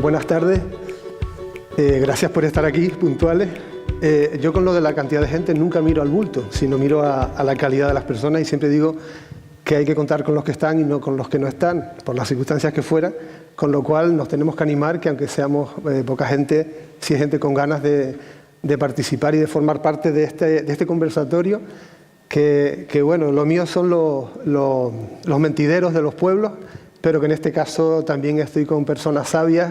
Buenas tardes. Gracias por estar aquí, puntuales. Yo con lo de la cantidad de gente nunca miro al bulto, sino miro a la calidad de las personas, y siempre digo que hay que contar con los que están y no con los que no están, por las circunstancias que fuera, con lo cual nos tenemos que animar que aunque seamos poca gente, si hay gente con ganas de participar y de formar parte de este conversatorio, que bueno, lo mío son los mentideros de los pueblos, pero que en este caso también estoy con personas sabias,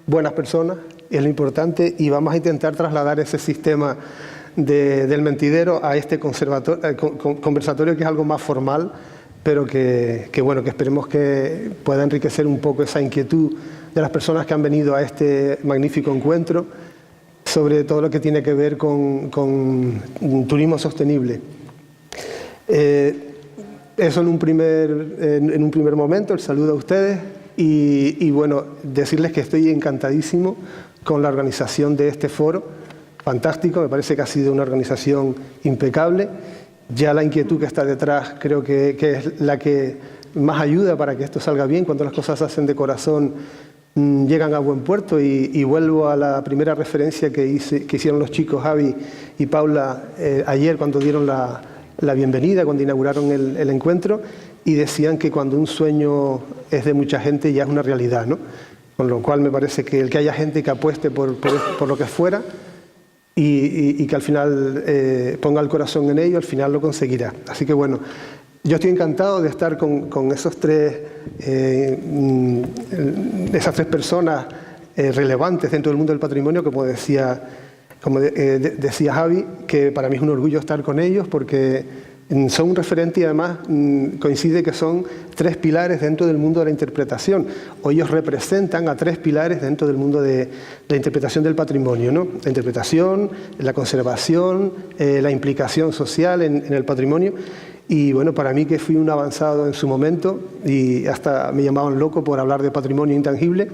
buenas personas, es lo importante, y vamos a intentar trasladar ese sistema del mentidero a este conversatorio, que es algo más formal, pero que bueno, que esperemos que pueda enriquecer un poco esa inquietud de las personas que han venido a este magnífico encuentro sobre todo lo que tiene que ver con turismo sostenible. Eso en un primer momento, el saludo a ustedes, y bueno, decirles que estoy encantadísimo con la organización de este foro, fantástico, me parece que ha sido una organización impecable. Ya la inquietud que está detrás creo que es la que más ayuda para que esto salga bien. Cuando las cosas se hacen de corazón, llegan a buen puerto, y vuelvo a la primera referencia que hicieron los chicos Javi y Paula ayer cuando dieron la bienvenida, cuando inauguraron el encuentro, y decían que cuando un sueño es de mucha gente ya es una realidad, ¿no? Con lo cual me parece que el que haya gente que apueste por lo que fuera y que al final ponga el corazón en ello, al final lo conseguirá. Así que bueno, yo estoy encantado de estar con esas tres personas relevantes dentro del mundo del patrimonio, como decía Javi, que para mí es un orgullo estar con ellos porque son un referente, y además coincide que son tres pilares dentro del mundo de la interpretación, o ellos representan a tres pilares dentro del mundo de la interpretación del patrimonio, ¿no? La interpretación, la conservación, la implicación social en el patrimonio. Y bueno, para mí, que fui un avanzado en su momento y hasta me llamaban loco por hablar de patrimonio intangible,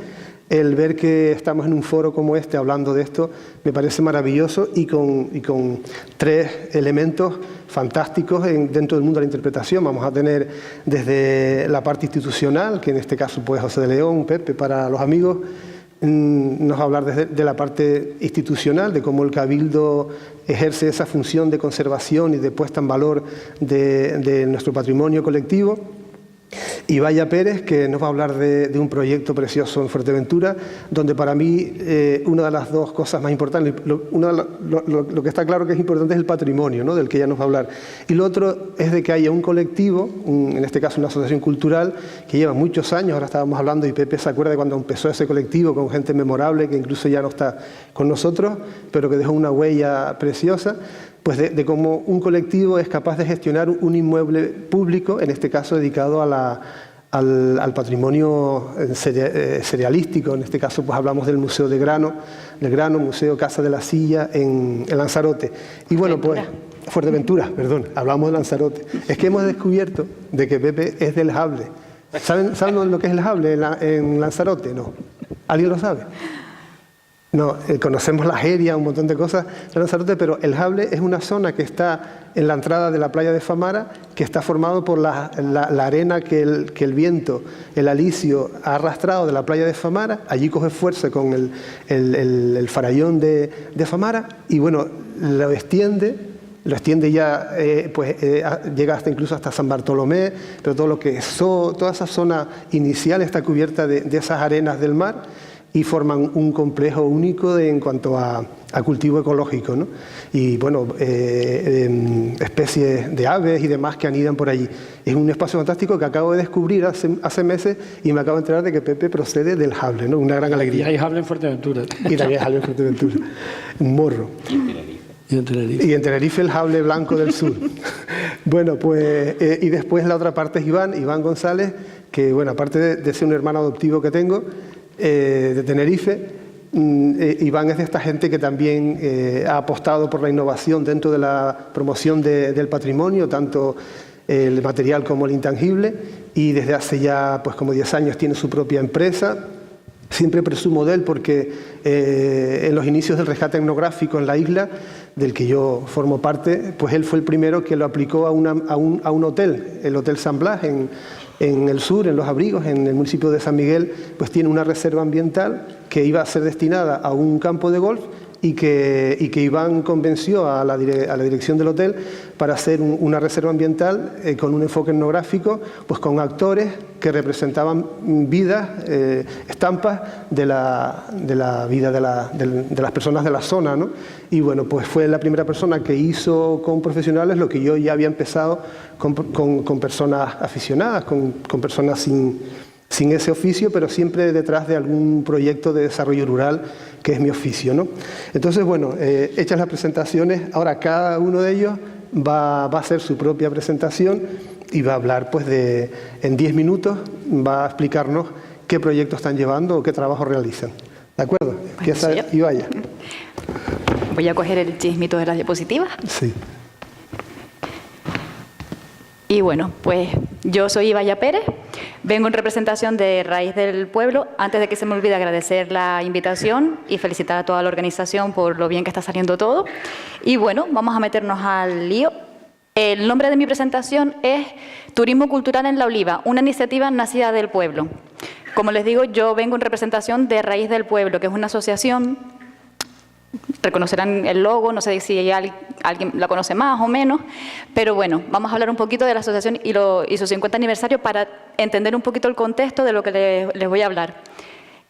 el ver que estamos en un foro como este hablando de esto me parece maravilloso, y con tres elementos fantásticos dentro del mundo de la interpretación. Vamos a tener desde la parte institucional, que en este caso pues José de León, Pepe para los amigos, nos va a hablar de la parte institucional, de cómo el Cabildo ejerce esa función de conservación y de puesta en valor de nuestro patrimonio colectivo. Y Vaya Pérez, que nos va a hablar de un proyecto precioso en Fuerteventura, donde para mí una de las dos cosas más importantes, lo que está claro que es importante es el patrimonio, ¿no?, del que ella nos va a hablar. Y lo otro es de que haya un colectivo, en este caso una asociación cultural, que lleva muchos años. Ahora estábamos hablando, y Pepe se acuerda de cuando empezó ese colectivo, con gente memorable que incluso ya no está con nosotros, pero que dejó una huella preciosa. Pues de cómo un colectivo es capaz de gestionar un inmueble público, en este caso dedicado al patrimonio cerealístico. En este caso pues hablamos del Museo del Grano, Museo Casa de la Silla en Lanzarote. Y bueno, pues Fuerteventura, perdón, hablamos de Lanzarote. Es que hemos descubierto de que Pepe es del Jable. ¿Saben lo que es el Jable en Lanzarote? No. ¿Alguien lo sabe? No, conocemos la Jeria, un montón de cosas de Lanzarote, pero el Jable es una zona que está en la entrada de la playa de Famara, que está formado por la arena que el viento, el alisio, ha arrastrado de la playa de Famara. Allí coge fuerza con el farallón de Famara, y bueno, lo extiende ya, llega incluso hasta San Bartolomé, pero todo lo que es toda esa zona inicial está cubierta de esas arenas del mar, y forman un complejo único en cuanto a cultivo ecológico, ¿no? Y bueno, especies de aves y demás que anidan por allí. Es un espacio fantástico que acabo de descubrir hace meses, y me acabo de enterar de que Pepe procede del Jable, ¿no? Una gran alegría. Y hay Jable en Fuerteventura. Y también hay Jable en Fuerteventura. Un morro. Y en Tenerife el Jable blanco del sur. Bueno, pues, y después la otra parte es Iván González, que bueno, aparte de ser un hermano adoptivo que tengo, de Tenerife, Iván es de esta gente que también ha apostado por la innovación dentro de la promoción del patrimonio, tanto el material como el intangible, y desde hace ya pues como 10 años tiene su propia empresa. Siempre presumo de él porque en los inicios del rescate etnográfico en la isla del que yo formo parte, pues él fue el primero que lo aplicó a un hotel, el Hotel San Blas, en el sur, en Los Abrigos, en el municipio de San Miguel, pues tiene una reserva ambiental que iba a ser destinada a un campo de golf y que Iván convenció a la dirección del hotel para hacer una reserva ambiental con un enfoque etnográfico, pues con actores que representaban vidas, estampas de la vida de las personas de la zona, ¿no? Y bueno, pues fue la primera persona que hizo con profesionales lo que yo ya había empezado con personas aficionadas, con personas sin ese oficio, pero siempre detrás de algún proyecto de desarrollo rural, que es mi oficio, ¿no? Entonces, bueno, hechas las presentaciones, ahora cada uno de ellos va a hacer su propia presentación y va a hablar, pues, en 10 minutos, va a explicarnos qué proyectos están llevando o qué trabajo realizan. ¿De acuerdo? Empieza y vaya. Voy a coger el chismito de las diapositivas. Sí. Y bueno, pues yo soy Ibaya Pérez, vengo en representación de Raíz del Pueblo. Antes de que se me olvide, agradecer la invitación y felicitar a toda la organización por lo bien que está saliendo todo. Y bueno, vamos a meternos al lío. El nombre de mi presentación es Turismo Cultural en La Oliva, una iniciativa nacida del pueblo. Como les digo, yo vengo en representación de Raíz del Pueblo, que es una asociación. Reconocerán el logo, no sé si alguien la conoce más o menos, pero bueno, vamos a hablar un poquito de la asociación y su 50 aniversario para entender un poquito el contexto de lo que les voy a hablar.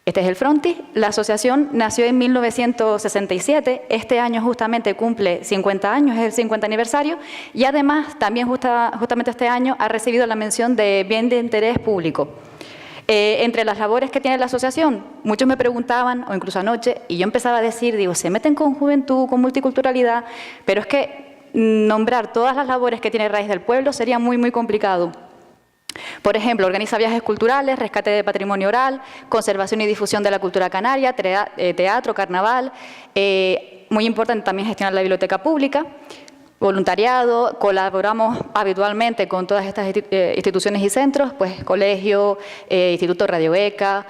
Este es el frontis. La asociación nació en 1967, este año justamente cumple 50 años, es el 50 aniversario, y además también justamente este año ha recibido la mención de Bien de Interés Público. Entre las labores que tiene la asociación, muchos me preguntaban, o incluso anoche, y yo empezaba a decir, digo, se meten con juventud, con multiculturalidad, pero es que nombrar todas las labores que tiene Raíz del Pueblo sería muy, muy complicado. Por ejemplo, organiza viajes culturales, rescate de patrimonio oral, conservación y difusión de la cultura canaria, teatro, carnaval, muy importante también gestionar la biblioteca pública, voluntariado, colaboramos habitualmente con todas estas instituciones y centros, pues colegio, Instituto Radio ECA,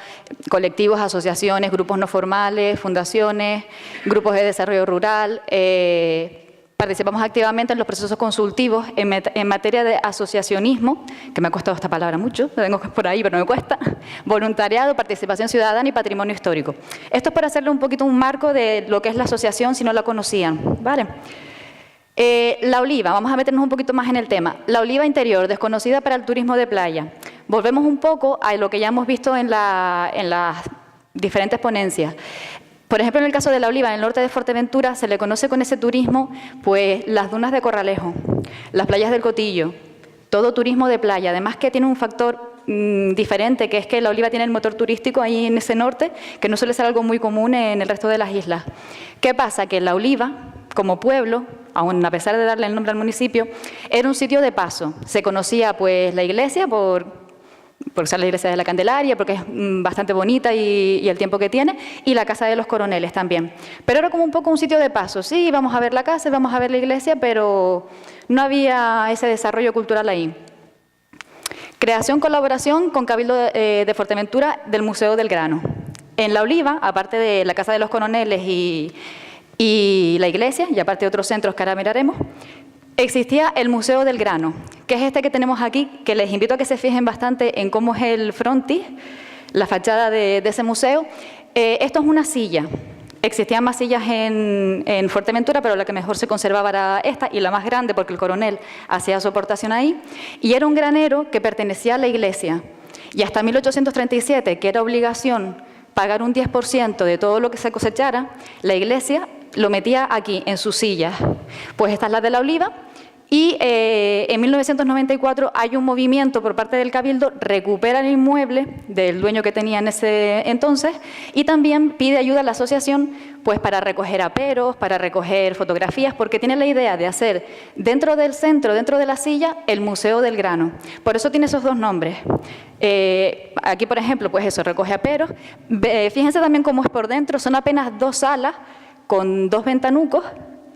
colectivos, asociaciones, grupos no formales, fundaciones, grupos de desarrollo rural. Participamos activamente en los procesos consultivos en materia de asociacionismo, que me ha costado esta palabra mucho, la tengo por ahí, pero no me cuesta, voluntariado, participación ciudadana y patrimonio histórico. Esto es para hacerle un poquito un marco de lo que es la asociación si no la conocían, ¿vale? La oliva, vamos a meternos un poquito más en el tema. La oliva interior, desconocida para el turismo de playa. Volvemos un poco a lo que ya hemos visto en las diferentes ponencias. Por ejemplo, en el caso de la oliva, en el norte de Fuerteventura, se le conoce con ese turismo, pues, las dunas de Corralejo, las playas del Cotillo, todo turismo de playa. Además que tiene un factor diferente, que es que la oliva tiene el motor turístico ahí en ese norte, que no suele ser algo muy común en el resto de las islas. ¿Qué pasa? Que la oliva, como pueblo, aun a pesar de darle el nombre al municipio, era un sitio de paso. Se conocía, pues, la iglesia por ser la iglesia de la Candelaria, porque es bastante bonita y el tiempo que tiene, y la casa de los coroneles también. Pero era como un poco un sitio de paso. Sí, vamos a ver la casa, vamos a ver la iglesia, pero no había ese desarrollo cultural ahí. Creación, colaboración con Cabildo de Fuerteventura del Museo del Grano. En La Oliva, aparte de la casa de los coroneles y la iglesia, y aparte de otros centros que ahora miraremos, existía el Museo del Grano, que es este que tenemos aquí, que les invito a que se fijen bastante en cómo es el frontis, la fachada de ese museo. Esto es una silla. Existían más sillas en Fuerteventura, pero la que mejor se conservaba era esta, y la más grande porque el coronel hacía su aportación ahí, y era un granero que pertenecía a la iglesia. Y hasta 1837, que era obligación pagar un 10% de todo lo que se cosechara, la iglesia lo metía aquí, en sus sillas. Pues esta es la de La Oliva, y en 1994 hay un movimiento por parte del Cabildo, recupera el inmueble del dueño que tenía en ese entonces, y también pide ayuda a la asociación, pues, para recoger aperos, para recoger fotografías, porque tiene la idea de hacer dentro del centro, dentro de la silla, el Museo del Grano. Por eso tiene esos dos nombres. Aquí, por ejemplo, pues eso, recoge aperos. Fíjense también cómo es por dentro, son apenas 2 salas con 2 ventanucos.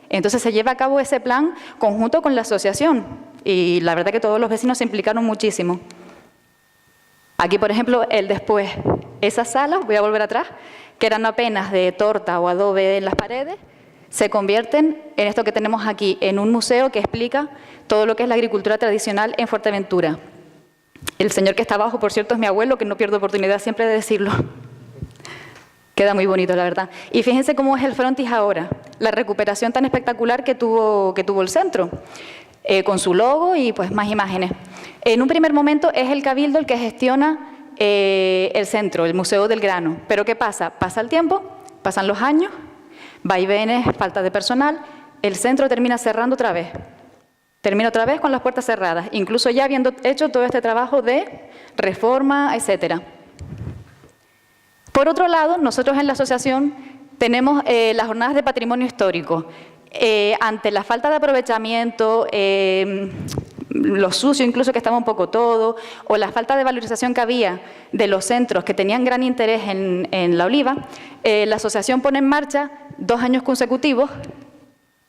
Entonces se lleva a cabo ese plan conjunto con la asociación, y la verdad que todos los vecinos se implicaron muchísimo. Aquí, por ejemplo, el después. Esas salas, voy a volver atrás, que eran apenas de torta o adobe en las paredes, se convierten en esto que tenemos aquí, en un museo que explica todo lo que es la agricultura tradicional en Fuerteventura. El señor que está abajo, por cierto, es mi abuelo, que no pierdo oportunidad siempre de decirlo. Queda muy bonito, la verdad. Y fíjense cómo es el frontis ahora, la recuperación tan espectacular que tuvo el centro, con su logo y pues más imágenes. En un primer momento es el Cabildo el que gestiona el centro, el Museo del Grano. Pero ¿qué pasa? Pasa el tiempo, pasan los años, vaivenes, falta de personal, el centro termina cerrando otra vez. Termina otra vez con las puertas cerradas, incluso ya habiendo hecho todo este trabajo de reforma, etcétera. Por otro lado, nosotros en la asociación tenemos las jornadas de patrimonio histórico. Ante la falta de aprovechamiento, lo sucio incluso que estaba un poco todo, o la falta de valorización que había de los centros que tenían gran interés en La Oliva, la asociación pone en marcha 2 años consecutivos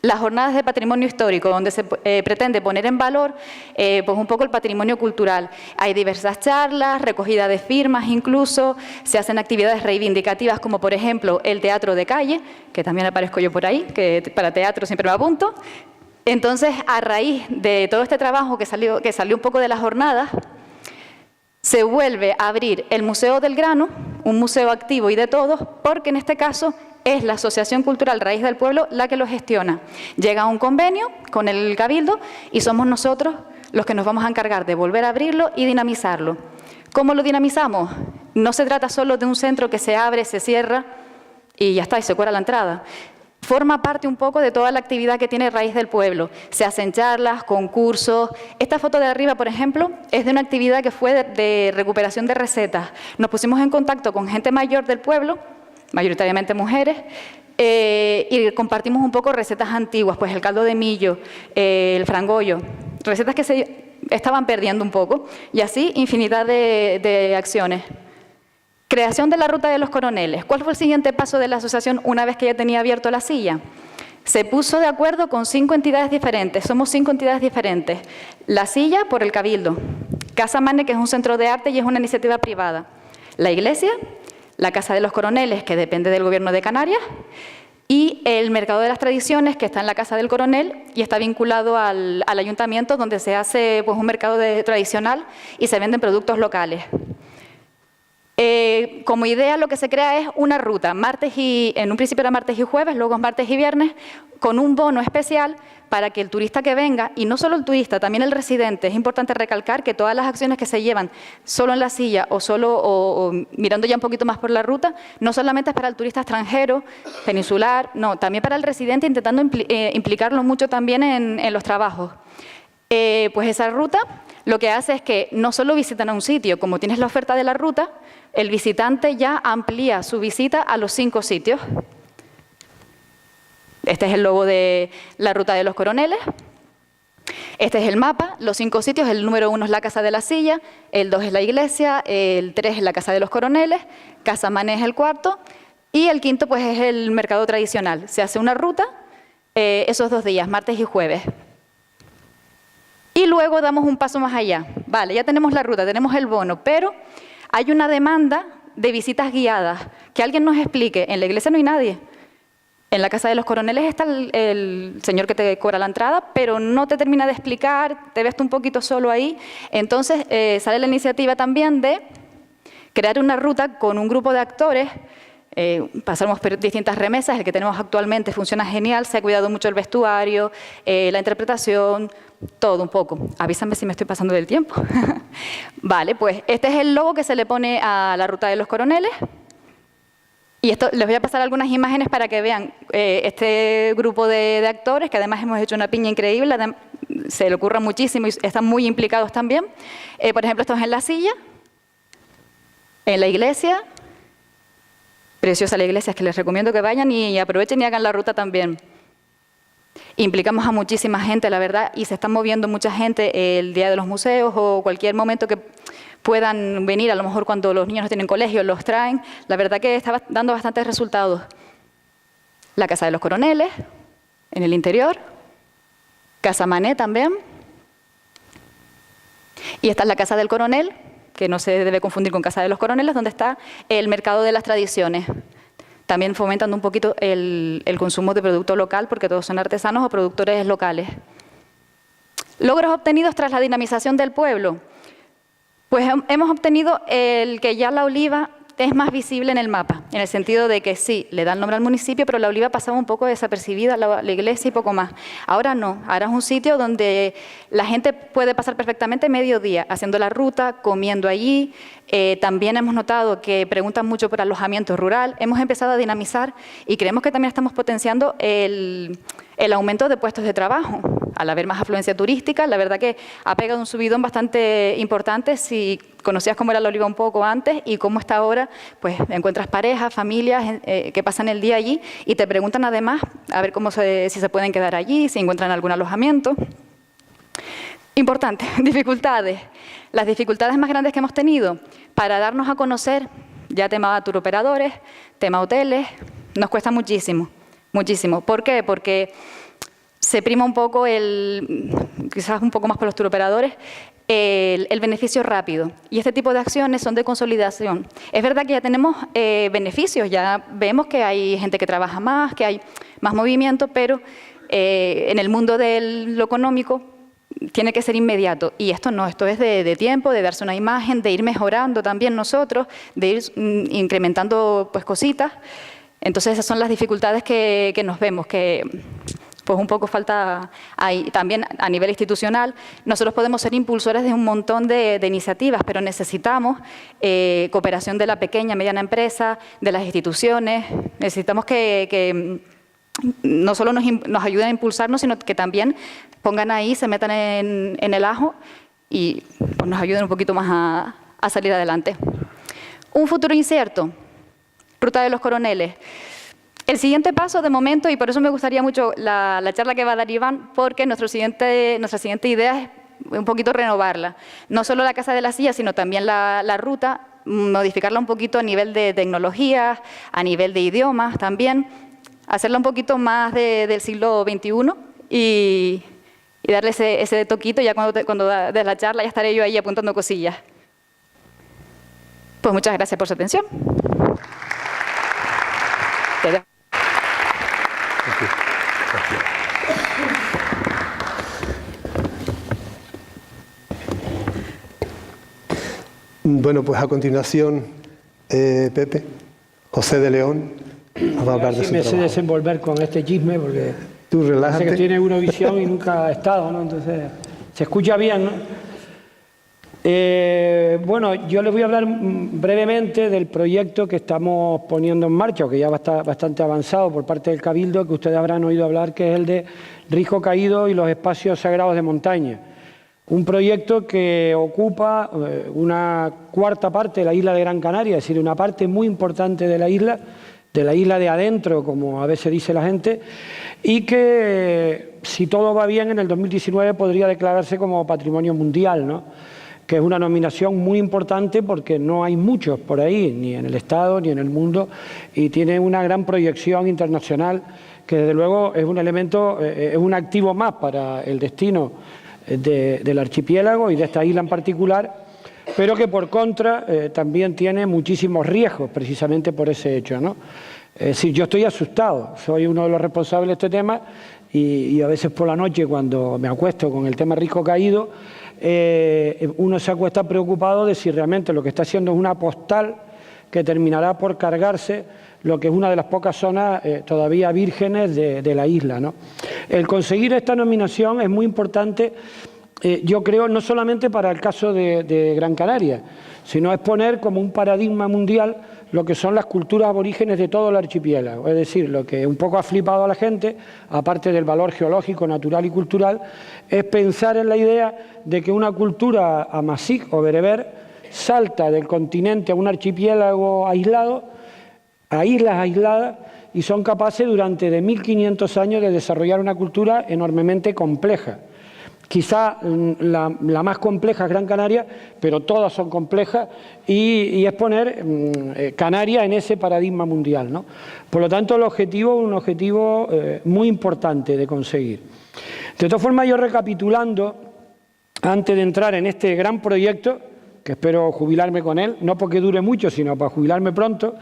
las jornadas de patrimonio histórico, donde se pretende poner en valor pues un poco el patrimonio cultural. Hay diversas charlas, recogida de firmas incluso, se hacen actividades reivindicativas como por ejemplo el teatro de calle, que también aparezco yo por ahí, que para teatro siempre me apunto. Entonces, a raíz de todo este trabajo que salió un poco de las jornadas, se vuelve a abrir el Museo del Grano, un museo activo y de todos, porque en este caso es la Asociación Cultural Raíz del Pueblo la que lo gestiona. Llega a un convenio con el Cabildo y somos nosotros los que nos vamos a encargar de volver a abrirlo y dinamizarlo. ¿Cómo lo dinamizamos? No se trata solo de un centro que se abre, se cierra y ya está, y se cobra la entrada. Forma parte un poco de toda la actividad que tiene Raíz del Pueblo. Se hacen charlas, concursos. Esta foto de arriba, por ejemplo, es de una actividad que fue de recuperación de recetas. Nos pusimos en contacto con gente mayor del pueblo, mayoritariamente mujeres, y compartimos un poco recetas antiguas, pues el caldo de millo, el frangollo, recetas que se estaban perdiendo un poco, y así infinidad de acciones. Creación de la Ruta de los Coroneles. ¿Cuál fue el siguiente paso de la asociación una vez que ya tenía abierto la silla? Se puso de acuerdo con 5 entidades diferentes, somos 5 entidades diferentes. La silla por el Cabildo, Casa Mane, que es un centro de arte y es una iniciativa privada, la iglesia, la Casa de los Coroneles, que depende del Gobierno de Canarias, y el Mercado de las Tradiciones, que está en la Casa del Coronel y está vinculado al ayuntamiento, donde se hace pues, un mercado tradicional y se venden productos locales. Como idea lo que se crea es una ruta, en un principio era martes y jueves, luego es martes y viernes, con un bono especial para que el turista que venga, y no solo el turista, también el residente, es importante recalcar que todas las acciones que se llevan solo en la silla o mirando ya un poquito más por la ruta, no solamente es para el turista extranjero, peninsular, no, también para el residente, intentando implicarlo mucho también en los trabajos. Pues esa ruta lo que hace es que no solo visitan a un sitio, como tienes la oferta de la ruta, el visitante ya amplía su visita a los 5 sitios. Este es el logo de la Ruta de los Coroneles. Este es el mapa, los 5 sitios, el número 1 es la Casa de la Silla, el 2 es la iglesia, el 3 es la Casa de los Coroneles, Casa Mané es el 4 y el 5º pues es el mercado tradicional. Se hace una ruta esos 2 días, martes y jueves. Y luego damos un paso más allá. Vale, ya tenemos la ruta, tenemos el bono, pero hay una demanda de visitas guiadas. Que alguien nos explique. En la iglesia no hay nadie. En la Casa de los Coroneles está el señor que te cobra la entrada, pero no te termina de explicar, te ves tú un poquito solo ahí. Entonces sale la iniciativa también de crear una ruta con un grupo de actores. Pasamos por distintas remesas, el que tenemos actualmente funciona genial, se ha cuidado mucho el vestuario, la interpretación, todo un poco. Avísame si me estoy pasando del tiempo. Vale, pues este es el logo que se le pone a la Ruta de los Coroneles. Y esto, les voy a pasar algunas imágenes para que vean este grupo de actores, que además hemos hecho una piña increíble, se le ocurra muchísimo y están muy implicados también. Por ejemplo, esto es en la silla, en la iglesia. Preciosa la iglesia, es que les recomiendo que vayan y aprovechen y hagan la ruta también. Implicamos a muchísima gente, la verdad, y se están moviendo mucha gente el día de los museos o cualquier momento que puedan venir, a lo mejor cuando los niños no tienen colegio, los traen. La verdad que está dando bastantes resultados. La Casa de los Coroneles, en el interior. Casa Mané también. Y esta es la Casa del Coronel, que no se debe confundir con Casa de los Coroneles, donde está el Mercado de las Tradiciones. también fomentando un poquito el consumo de producto local, porque todos son artesanos o productores locales. Logros obtenidos tras la dinamización del pueblo. Pues hemos obtenido el que ya la oliva es más visible en el mapa, en el sentido de que sí, le da el nombre al municipio, pero la oliva pasaba un poco desapercibida, la iglesia y poco más. Ahora no, ahora es un sitio donde la gente puede pasar perfectamente medio día haciendo la ruta, comiendo allí. También hemos notado que preguntan mucho por alojamiento rural. Hemos empezado a dinamizar y creemos que también estamos potenciando el aumento de puestos de trabajo. Al haber más afluencia turística, la verdad que ha pegado un subidón bastante importante. Si conocías cómo era la oliva un poco antes y cómo está ahora, pues encuentras parejas, familias que pasan el día allí y te preguntan además a ver si se pueden quedar allí, si encuentran algún alojamiento. Importante, dificultades. Las dificultades más grandes que hemos tenido para darnos a conocer, ya tema turoperadores, tema hoteles, nos cuesta muchísimo, muchísimo. ¿Por qué? Porque se prima un poco, quizás un poco más por los turoperadores, el beneficio rápido. Y este tipo de acciones son de consolidación. Es verdad que ya tenemos beneficios, ya vemos que hay gente que trabaja más, que hay más movimiento, pero en el mundo de lo económico tiene que ser inmediato. Y esto no, esto es de tiempo, de darse una imagen, de ir mejorando también nosotros, de ir incrementando pues cositas. Entonces esas son las dificultades que nos vemos, que pues un poco falta ahí. También a nivel institucional, nosotros podemos ser impulsores de un montón de iniciativas, pero necesitamos cooperación de la pequeña, mediana empresa, de las instituciones. Necesitamos que no solo nos ayuden a impulsarnos, sino que también pongan ahí, se metan en el ajo y pues, nos ayuden un poquito más a salir adelante. Un futuro incierto, Ruta de los Coroneles. El siguiente paso, de momento, y por eso me gustaría mucho la charla que va a dar Iván, porque nuestra siguiente idea es un poquito renovarla. No solo la Casa de la Silla, sino también la ruta, modificarla un poquito a nivel de tecnologías, a nivel de idiomas también, hacerla un poquito más del siglo XXI y darle ese toquito. Ya cuando des la charla ya estaré yo ahí apuntando cosillas. Pues muchas gracias por su atención. Bueno, pues a continuación, Pepe, José de León, nos va a hablar de su trabajo. Me sé desenvolver con este chisme porque tú relájate. Sé que tiene Eurovisión y nunca ha estado, ¿no? Entonces, se escucha bien, ¿no? Bueno, yo les voy a hablar brevemente del proyecto que estamos poniendo en marcha, o que ya va a estar bastante avanzado por parte del Cabildo, que ustedes habrán oído hablar, que es el de Risco Caído y los espacios sagrados de montaña. Un proyecto que ocupa una cuarta parte de la isla de Gran Canaria, es decir, una parte muy importante de la isla de adentro, como a veces dice la gente, y que, si todo va bien, en el 2019 podría declararse como Patrimonio Mundial, ¿no? Que es una nominación muy importante porque no hay muchos por ahí, ni en el Estado ni en el mundo, y tiene una gran proyección internacional que desde luego es un elemento, es un activo más para el destino del archipiélago y de esta isla en particular, pero que por contra también tiene muchísimos riesgos precisamente por ese hecho, ¿no? Es decir, yo estoy asustado, soy uno de los responsables de este tema y a veces por la noche cuando me acuesto con el tema Risco Caído, uno se acuesta preocupado de si realmente lo que está haciendo es una postal que terminará por cargarse lo que es una de las pocas zonas todavía vírgenes de la isla, ¿no? El conseguir esta nominación es muy importante, yo creo, no solamente para el caso de Gran Canaria, sino es poner como un paradigma mundial lo que son las culturas aborígenes de todo el archipiélago. Es decir, lo que un poco ha flipado a la gente, aparte del valor geológico, natural y cultural, es pensar en la idea de que una cultura amazigh o bereber salta del continente a un archipiélago aislado, a islas aisladas, y son capaces durante de 1500 años de desarrollar una cultura enormemente compleja. Quizá la más compleja es Gran Canaria, pero todas son complejas y es poner Canarias en ese paradigma mundial, ¿no? Por lo tanto, el objetivo es un objetivo muy importante de conseguir. De todas formas, yo recapitulando, antes de entrar en este gran proyecto, que espero jubilarme con él, no porque dure mucho, sino para jubilarme pronto,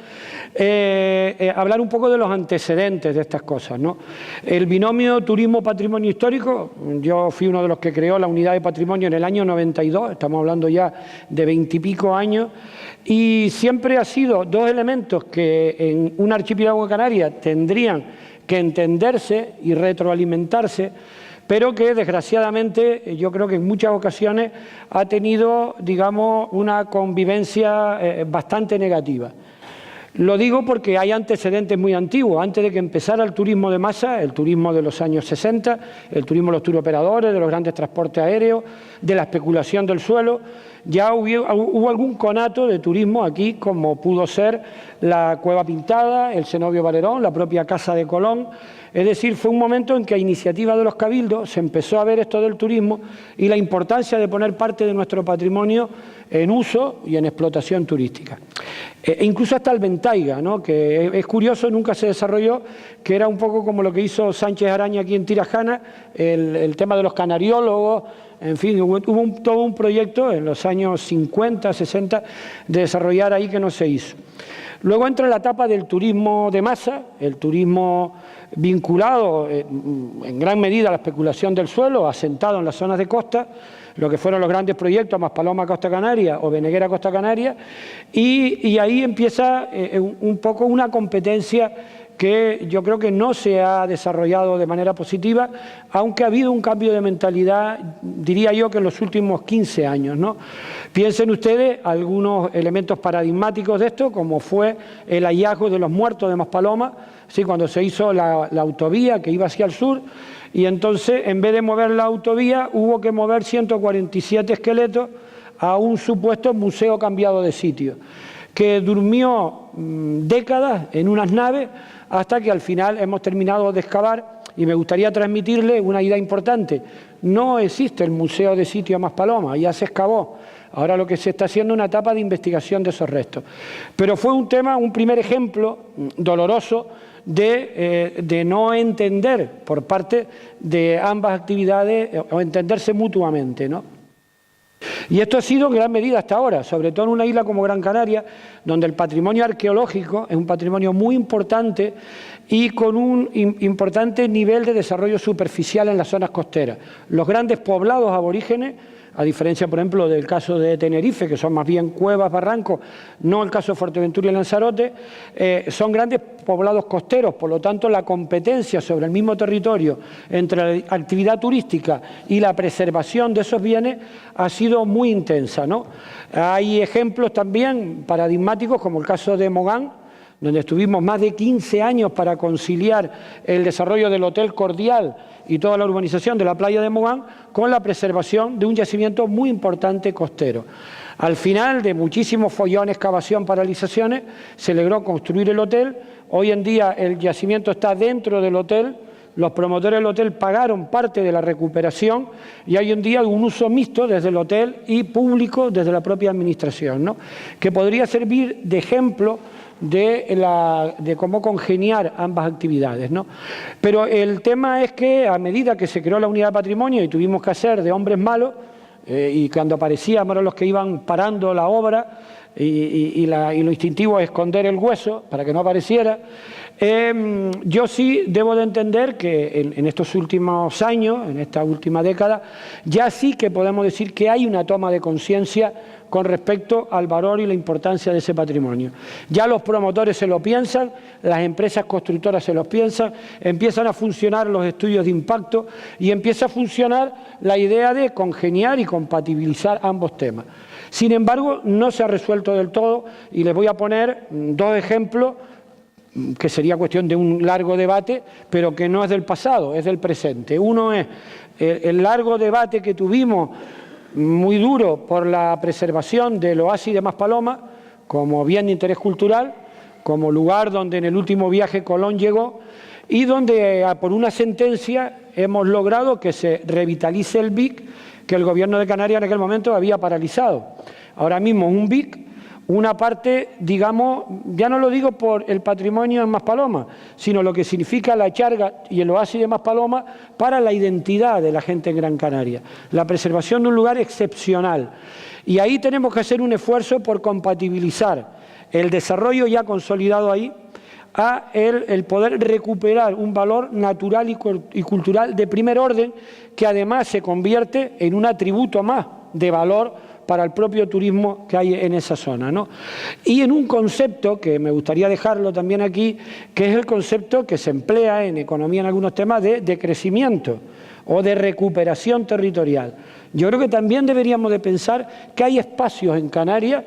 hablar un poco de los antecedentes de estas cosas, ¿no? El binomio turismo-patrimonio histórico, yo fui uno de los que creó la unidad de patrimonio en el año 92, estamos hablando ya de 20 y pico años, y siempre ha sido dos elementos que en un archipiélago de Canarias tendrían que entenderse y retroalimentarse, pero que desgraciadamente yo creo que en muchas ocasiones ha tenido, digamos, una convivencia bastante negativa. Lo digo porque hay antecedentes muy antiguos. Antes de que empezara el turismo de masa, el turismo de los años 60, el turismo de los turoperadores, de los grandes transportes aéreos, de la especulación del suelo, ya hubo algún conato de turismo aquí, como pudo ser la Cueva Pintada, el Cenobio Valerón, la propia Casa de Colón. Es decir, fue un momento en que a iniciativa de los cabildos se empezó a ver esto del turismo y la importancia de poner parte de nuestro patrimonio en uso y en explotación turística. E incluso hasta el Ventaiga, ¿no?, que es curioso, nunca se desarrolló, que era un poco como lo que hizo Sánchez Araña aquí en Tirajana, el tema de los canariólogos. En fin, hubo todo un proyecto en los años 50, 60 de desarrollar ahí que no se hizo. Luego entra la etapa del turismo de masa, el turismo vinculado en gran medida a la especulación del suelo, asentado en las zonas de costa, lo que fueron los grandes proyectos, Maspaloma Costa Canaria o Beneguera Costa Canaria, y ahí empieza un poco una competencia que yo creo que no se ha desarrollado de manera positiva, aunque ha habido un cambio de mentalidad, diría yo, que en los últimos 15 años, ¿no? Piensen ustedes algunos elementos paradigmáticos de esto, como fue el hallazgo de los muertos de Maspaloma, ¿sí?, cuando se hizo la autovía que iba hacia el sur, y entonces, en vez de mover la autovía, hubo que mover 147 esqueletos a un supuesto museo cambiado de sitio, que durmió décadas en unas naves, hasta que al final hemos terminado de excavar, y me gustaría transmitirle una idea importante. No existe el museo de sitio Maspaloma, ya se excavó. Ahora lo que se está haciendo es una etapa de investigación de esos restos. Pero fue un tema, un primer ejemplo doloroso de no entender por parte de ambas actividades o entenderse mutuamente, ¿no? Y esto ha sido en gran medida hasta ahora, sobre todo en una isla como Gran Canaria, donde el patrimonio arqueológico es un patrimonio muy importante y con un importante nivel de desarrollo superficial en las zonas costeras. Los grandes poblados aborígenes, a diferencia, por ejemplo, del caso de Tenerife, que son más bien cuevas, barrancos, no el caso de Fuerteventura y Lanzarote, son grandes poblados costeros, por lo tanto la competencia sobre el mismo territorio entre la actividad turística y la preservación de esos bienes ha sido muy intensa, ¿no? Hay ejemplos también paradigmáticos, como el caso de Mogán, donde estuvimos más de 15 años para conciliar el desarrollo del Hotel Cordial y toda la urbanización de la playa de Mogán con la preservación de un yacimiento muy importante costero. Al final de muchísimos follones, excavación, paralizaciones, se logró construir el hotel. Hoy en día el yacimiento está dentro del hotel. Los promotores del hotel pagaron parte de la recuperación y hay hoy en día un uso mixto desde el hotel y público desde la propia administración, ¿no?, que podría servir de ejemplo de cómo congeniar ambas actividades, ¿no? Pero el tema es que a medida que se creó la unidad de patrimonio y tuvimos que hacer de hombres malos, y cuando aparecíamos los que iban parando la obra y lo instintivo es esconder el hueso para que no apareciera, yo sí debo de entender que en estos últimos años, en esta última década, ya sí que podemos decir que hay una toma de conciencia con respecto al valor y la importancia de ese patrimonio. Ya los promotores se lo piensan, las empresas constructoras se lo piensan, empiezan a funcionar los estudios de impacto y empieza a funcionar la idea de congeniar y compatibilizar ambos temas. Sin embargo, no se ha resuelto del todo y les voy a poner dos ejemplos que sería cuestión de un largo debate, pero que no es del pasado, es del presente. Uno es el largo debate que tuvimos, muy duro, por la preservación del oasis de Maspaloma como bien de interés cultural, como lugar donde en el último viaje Colón llegó y donde por una sentencia hemos logrado que se revitalice el BIC que el Gobierno de Canarias en aquel momento había paralizado. Ahora mismo un BIC, una parte, digamos, ya no lo digo por el patrimonio en Maspalomas, sino lo que significa la charga y el oasis de Maspalomas para la identidad de la gente en Gran Canaria, la preservación de un lugar excepcional. Y ahí tenemos que hacer un esfuerzo por compatibilizar el desarrollo ya consolidado ahí a el poder recuperar un valor natural y cultural de primer orden que además se convierte en un atributo más de valor para el propio turismo que hay en esa zona, ¿no? Y en un concepto que me gustaría dejarlo también aquí, que es el concepto que se emplea en economía en algunos temas de crecimiento o de recuperación territorial. Yo creo que también deberíamos de pensar que hay espacios en Canarias.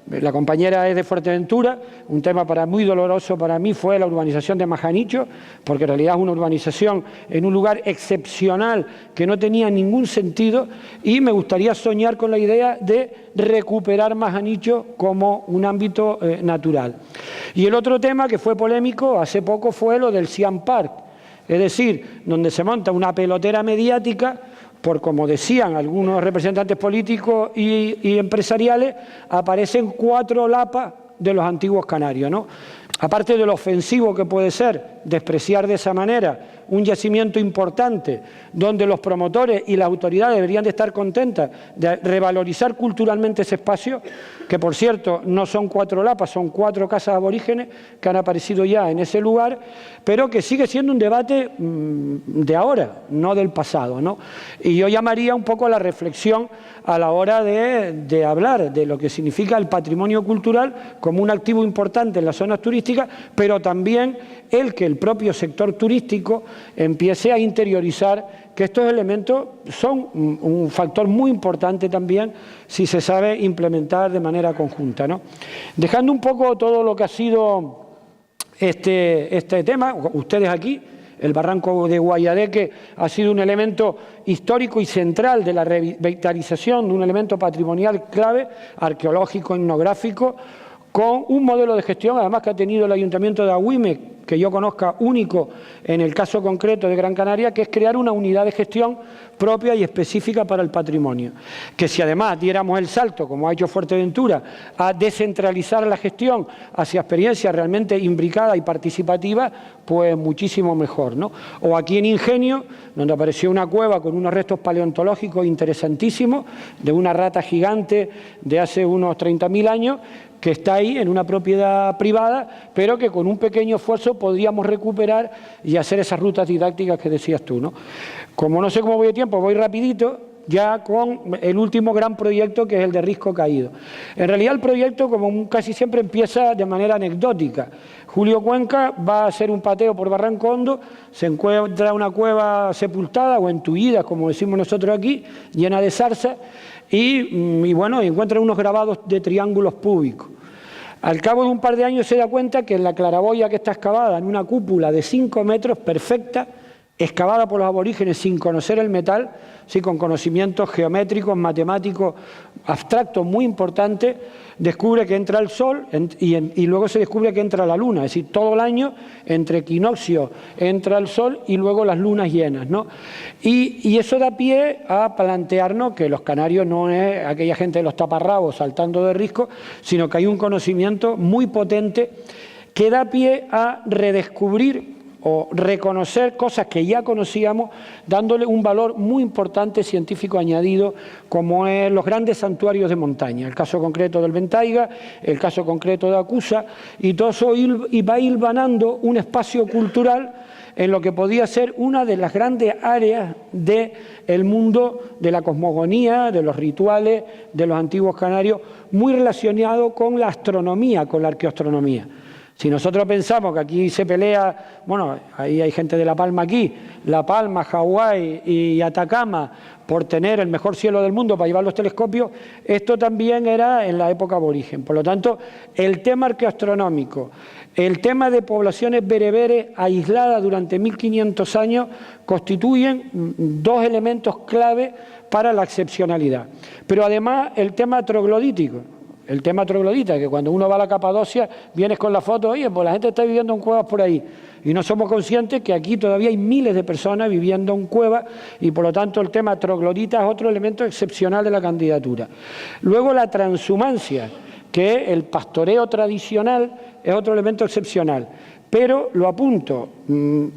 La compañera es de Fuerteventura, un tema muy doloroso para mí fue la urbanización de Majanicho, porque en realidad es una urbanización en un lugar excepcional que no tenía ningún sentido y me gustaría soñar con la idea de recuperar Majanicho como un ámbito natural. Y el otro tema que fue polémico hace poco fue lo del Siam Park, es decir, donde se monta una pelotera mediática por, como decían algunos representantes políticos y empresariales, aparecen 4 lapas de los antiguos canarios, ¿no? Aparte de lo ofensivo que puede ser despreciar de esa manera un yacimiento importante donde los promotores y las autoridades deberían de estar contentas de revalorizar culturalmente ese espacio, que por cierto no son 4 lapas, son 4 casas aborígenes que han aparecido ya en ese lugar, pero que sigue siendo un debate de ahora, no del pasado, ¿no? Y yo llamaría un poco a la reflexión a la hora de hablar de lo que significa el patrimonio cultural como un activo importante en las zonas turísticas, pero también que el propio sector turístico empiece a interiorizar que estos elementos son un factor muy importante también si se sabe implementar de manera conjunta, ¿no? Dejando un poco todo lo que ha sido este tema, ustedes aquí, el barranco de Guayadeque ha sido un elemento histórico y central de la revitalización, de un elemento patrimonial clave, arqueológico, etnográfico, con un modelo de gestión, además que ha tenido el Ayuntamiento de Agüime, que yo conozca único en el caso concreto de Gran Canaria, que es crear una unidad de gestión propia y específica para el patrimonio. Que si además diéramos el salto, como ha hecho Fuerteventura, a descentralizar la gestión hacia experiencias realmente imbricadas y participativas, pues muchísimo mejor, ¿no? O aquí en Ingenio, donde apareció una cueva con unos restos paleontológicos interesantísimos, de una rata gigante de hace unos 30.000 años, que está ahí en una propiedad privada, pero que con un pequeño esfuerzo podríamos recuperar y hacer esas rutas didácticas que decías tú, ¿no? Como no sé cómo voy de tiempo, voy rapidito, ya con el último gran proyecto, que es el de Risco Caído. En realidad el proyecto, como casi siempre, empieza de manera anecdótica. Julio Cuenca va a hacer un pateo por Barranco Hondo, se encuentra una cueva sepultada o entullida, como decimos nosotros aquí, llena de zarza, y bueno, encuentra unos grabados de triángulos púbicos. Al cabo de un par de años se da cuenta que en la claraboya que está excavada en una cúpula de 5 metros perfecta, excavada por los aborígenes sin conocer el metal, sí, con conocimientos geométricos, matemáticos, abstractos muy importantes, descubre que entra el sol y luego se descubre que entra la luna, es decir, todo el año entre equinoccios entra el sol y luego las lunas llenas, ¿no? Y eso da pie a plantearnos que los canarios no es aquella gente de los taparrabos saltando de risco, sino que hay un conocimiento muy potente que da pie a redescubrir o reconocer cosas que ya conocíamos, dándole un valor muy importante científico añadido, como es los grandes santuarios de montaña, el caso concreto del Ventaiga, el caso concreto de Acusa, y todo eso va hilvanando un espacio cultural en lo que podía ser una de las grandes áreas del mundo de la cosmogonía, de los rituales, de los antiguos canarios, muy relacionado con la astronomía, con la arqueoastronomía. Si nosotros pensamos que aquí se pelea, bueno, ahí hay gente de La Palma aquí, La Palma, Hawái y Atacama, por tener el mejor cielo del mundo para llevar los telescopios, esto también era en la época aborigen. Por lo tanto, el tema arqueoastronómico, el tema de poblaciones bereberes aisladas durante 1500 años, constituyen 2 elementos clave para la excepcionalidad. Pero además el tema troglodítico. El tema troglodita, que cuando uno va a la Capadocia, vienes con la foto, oye, pues la gente está viviendo en cuevas por ahí. Y no somos conscientes que aquí todavía hay miles de personas viviendo en cuevas y por lo tanto el tema troglodita es otro elemento excepcional de la candidatura. Luego la transhumancia, que el pastoreo tradicional es otro elemento excepcional. Pero lo apunto,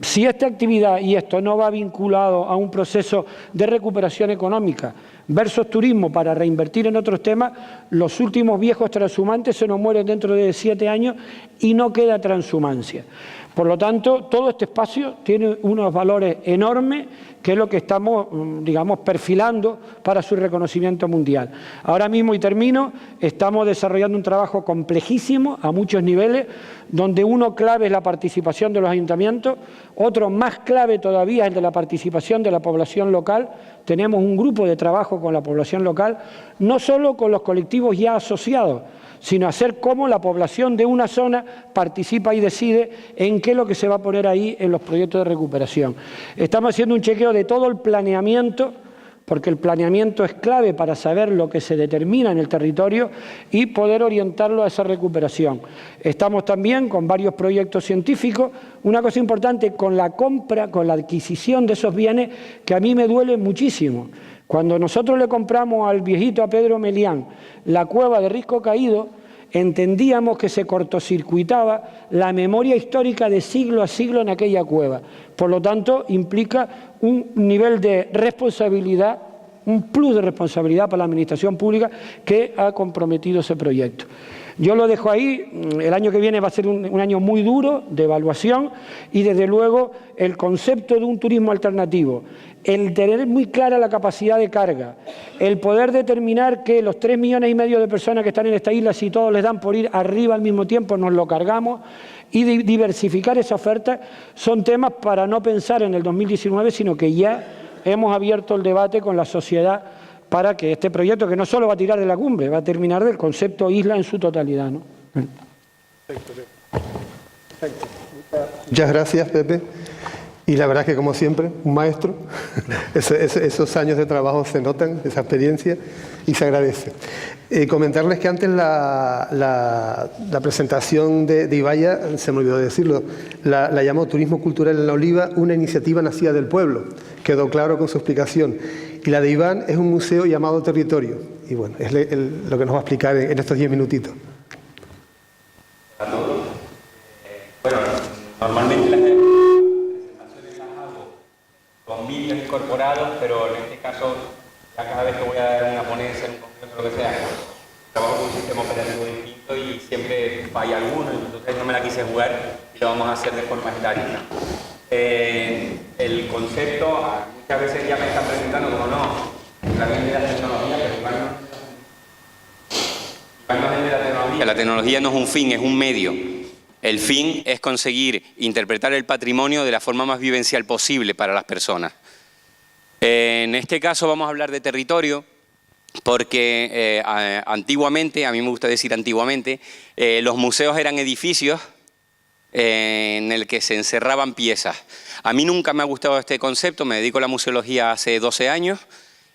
si esta actividad y esto no va vinculado a un proceso de recuperación económica versus turismo para reinvertir en otros temas, los últimos viejos transhumantes se nos mueren dentro de 7 años y no queda transhumancia. Por lo tanto, todo este espacio tiene unos valores enormes, que es lo que estamos, digamos, perfilando para su reconocimiento mundial. Ahora mismo, y termino, estamos desarrollando un trabajo complejísimo a muchos niveles, donde uno clave es la participación de los ayuntamientos, otro más clave todavía es el de la participación de la población local. Tenemos un grupo de trabajo con la población local, no solo con los colectivos ya asociados, sino hacer cómo la población de una zona participa y decide en qué es lo que se va a poner ahí en los proyectos de recuperación. Estamos haciendo un chequeo de todo el planeamiento, porque el planeamiento es clave para saber lo que se determina en el territorio y poder orientarlo a esa recuperación. Estamos también con varios proyectos científicos. Una cosa importante, con la compra, con la adquisición de esos bienes, que a mí me duele muchísimo. Cuando nosotros le compramos al viejito, a Pedro Melián, la cueva de Risco Caído, entendíamos que se cortocircuitaba la memoria histórica de siglo a siglo en aquella cueva. Por lo tanto, implica un nivel de responsabilidad, un plus de responsabilidad para la administración pública que ha comprometido ese proyecto. Yo lo dejo ahí. El año que viene va a ser un año muy duro de evaluación y, desde luego, el concepto de un turismo alternativo, el tener muy clara la capacidad de carga, el poder determinar que los 3,5 millones de personas que están en esta isla, si todos les dan por ir arriba al mismo tiempo, nos lo cargamos, y diversificar esa oferta, son temas para no pensar en el 2019, sino que ya hemos abierto el debate con la sociedad para que este proyecto, que no solo va a tirar de la cumbre, va a terminar del concepto isla en su totalidad, ¿no? Perfecto. Muchas gracias, Pepe. Y la verdad es que, como siempre, un maestro. Esos años de trabajo se notan, esa experiencia, y se agradece. Comentarles que antes la presentación de Ibaya, se me olvidó decirlo, la llamó Turismo Cultural en la Oliva, una iniciativa nacida del pueblo. Quedó claro con su explicación. Y la de Iván es un museo llamado Territorio. Y bueno, es lo que nos va a explicar en estos 10 minutitos. A todos. Bueno, normalmente las presentaciones las hago con vídeos incorporados, pero en este caso, ya cada vez que voy a dar una ponencia en un congreso o lo que sea, trabajo con un sistema operativo distinto y siempre falla alguno, entonces no me la quise jugar y lo vamos a hacer de forma estática. El concepto, muchas veces ya me están presentando como no, la gente de la tecnología, pero igual no es de la tecnología. La tecnología no es un fin, es un medio. El fin es conseguir interpretar el patrimonio de la forma más vivencial posible para las personas. En este caso vamos a hablar de territorio, porque antiguamente, a mí me gusta decir antiguamente, los museos eran edificios en el que se encerraban piezas. A mí nunca me ha gustado este concepto, me dedico a la museología hace 12 años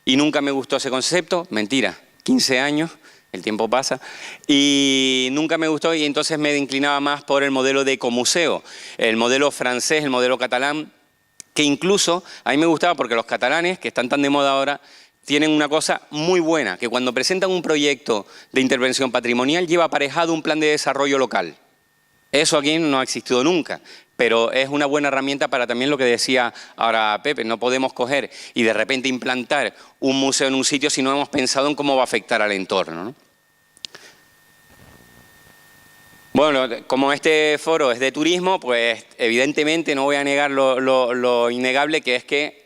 y nunca me gustó ese concepto, mentira, 15 años, el tiempo pasa, y nunca me gustó, y entonces me inclinaba más por el modelo de ecomuseo, el modelo francés, el modelo catalán, que incluso a mí me gustaba porque los catalanes, que están tan de moda ahora, tienen una cosa muy buena, que cuando presentan un proyecto de intervención patrimonial lleva aparejado un plan de desarrollo local. Eso aquí no ha existido nunca, pero es una buena herramienta para también lo que decía ahora Pepe. No podemos coger y de repente implantar un museo en un sitio si no hemos pensado en cómo va a afectar al entorno, ¿no? Bueno, como este foro es de turismo, pues evidentemente no voy a negar lo innegable, que es que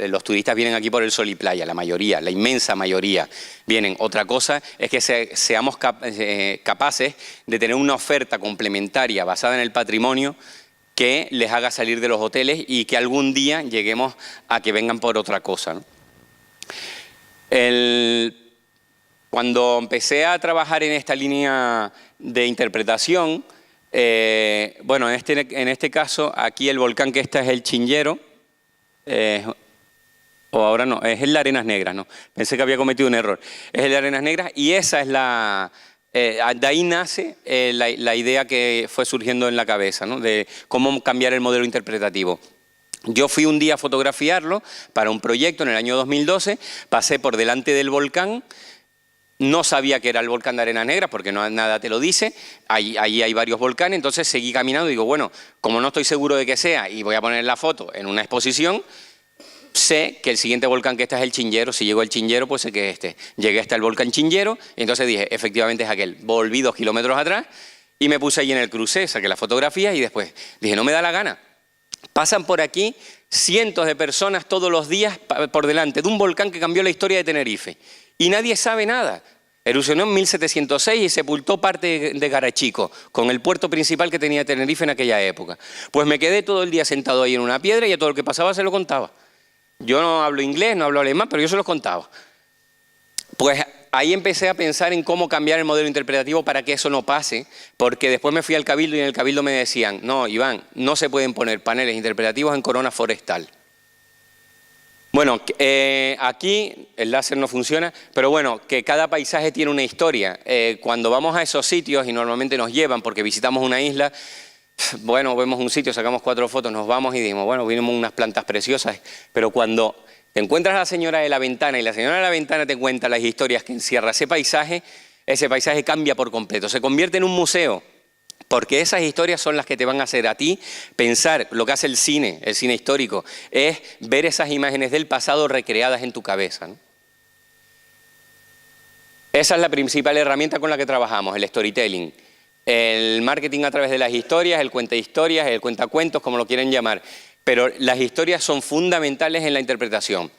los turistas vienen aquí por el sol y playa, la mayoría, la inmensa mayoría vienen. Otra cosa es que seamos capaces de tener una oferta complementaria basada en el patrimonio que les haga salir de los hoteles y que algún día lleguemos a que vengan por otra cosa, ¿no? Cuando empecé a trabajar en esta línea de interpretación, bueno, en este caso, aquí el volcán que está es el Chinllero, o ahora no, es el de Arenas Negras, no, pensé que había cometido un error, es el de Arenas Negras y esa es de ahí nace la idea que fue surgiendo en la cabeza, ¿no? De cómo cambiar el modelo interpretativo. Yo fui un día a fotografiarlo para un proyecto en el año 2012, pasé por delante del volcán No sabía que era el volcán de Arenas Negras porque nada te lo dice, allí hay varios volcanes, entonces seguí caminando y digo, bueno, como no estoy seguro de que sea y voy a poner la foto en una exposición, sé que el siguiente volcán que está es el Chinllero. Si llegó el Chinllero, pues sé que es este. Llegué hasta el volcán Chinllero y entonces dije, efectivamente es aquel. Volví 2 kilómetros atrás y me puse allí en el crucé, saqué las fotografías y después dije, no me da la gana. Pasan por aquí cientos de personas todos los días por delante de un volcán que cambió la historia de Tenerife. Y nadie sabe nada. Erupcionó en 1706 y sepultó parte de Garachico, con el puerto principal que tenía Tenerife en aquella época. Pues me quedé todo el día sentado ahí en una piedra y a todo lo que pasaba se lo contaba. Yo no hablo inglés, no hablo alemán, pero yo se los contaba. Pues ahí empecé a pensar en cómo cambiar el modelo interpretativo para que eso no pase, porque después me fui al Cabildo y en el Cabildo me decían, no, Iván, no se pueden poner paneles interpretativos en corona forestal. Bueno, aquí el láser no funciona, pero bueno, que cada paisaje tiene una historia. Cuando vamos a esos sitios, y normalmente nos llevan porque visitamos una isla, bueno, vemos un sitio, sacamos 4 fotos, nos vamos y decimos, bueno, vimos unas plantas preciosas, pero cuando te encuentras a la señora de la ventana y la señora de la ventana te cuenta las historias que encierra ese paisaje cambia por completo, se convierte en un museo. Porque esas historias son las que te van a hacer a ti pensar. Lo que hace el cine histórico, es ver esas imágenes del pasado recreadas en tu cabeza, ¿no? Esa es la principal herramienta con la que trabajamos, el storytelling. El marketing a través de las historias, el cuentahistorias, el cuentacuentos, como lo quieren llamar. Pero las historias son fundamentales en la interpretación.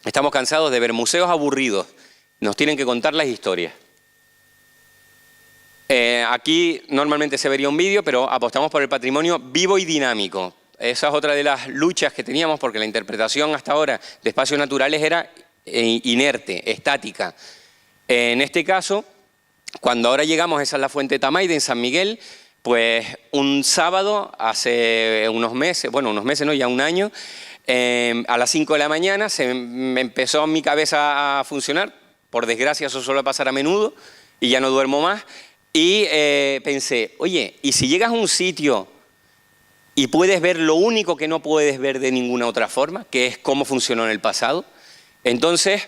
Estamos cansados de ver museos aburridos. Nos tienen que contar las historias. Aquí normalmente se vería un vídeo, pero apostamos por el patrimonio vivo y dinámico. Esa es otra de las luchas que teníamos, porque la interpretación hasta ahora de espacios naturales era inerte, estática. En este caso, cuando ahora llegamos, esa es la fuente de Tamaide en San Miguel, pues un sábado, hace unos meses no, ya un año, a las 5 de la mañana me empezó mi cabeza a funcionar. Por desgracia eso suele pasar a menudo y ya no duermo más. Y pensé, oye, ¿y si llegas a un sitio y puedes ver lo único que no puedes ver de ninguna otra forma, que es cómo funcionó en el pasado? Entonces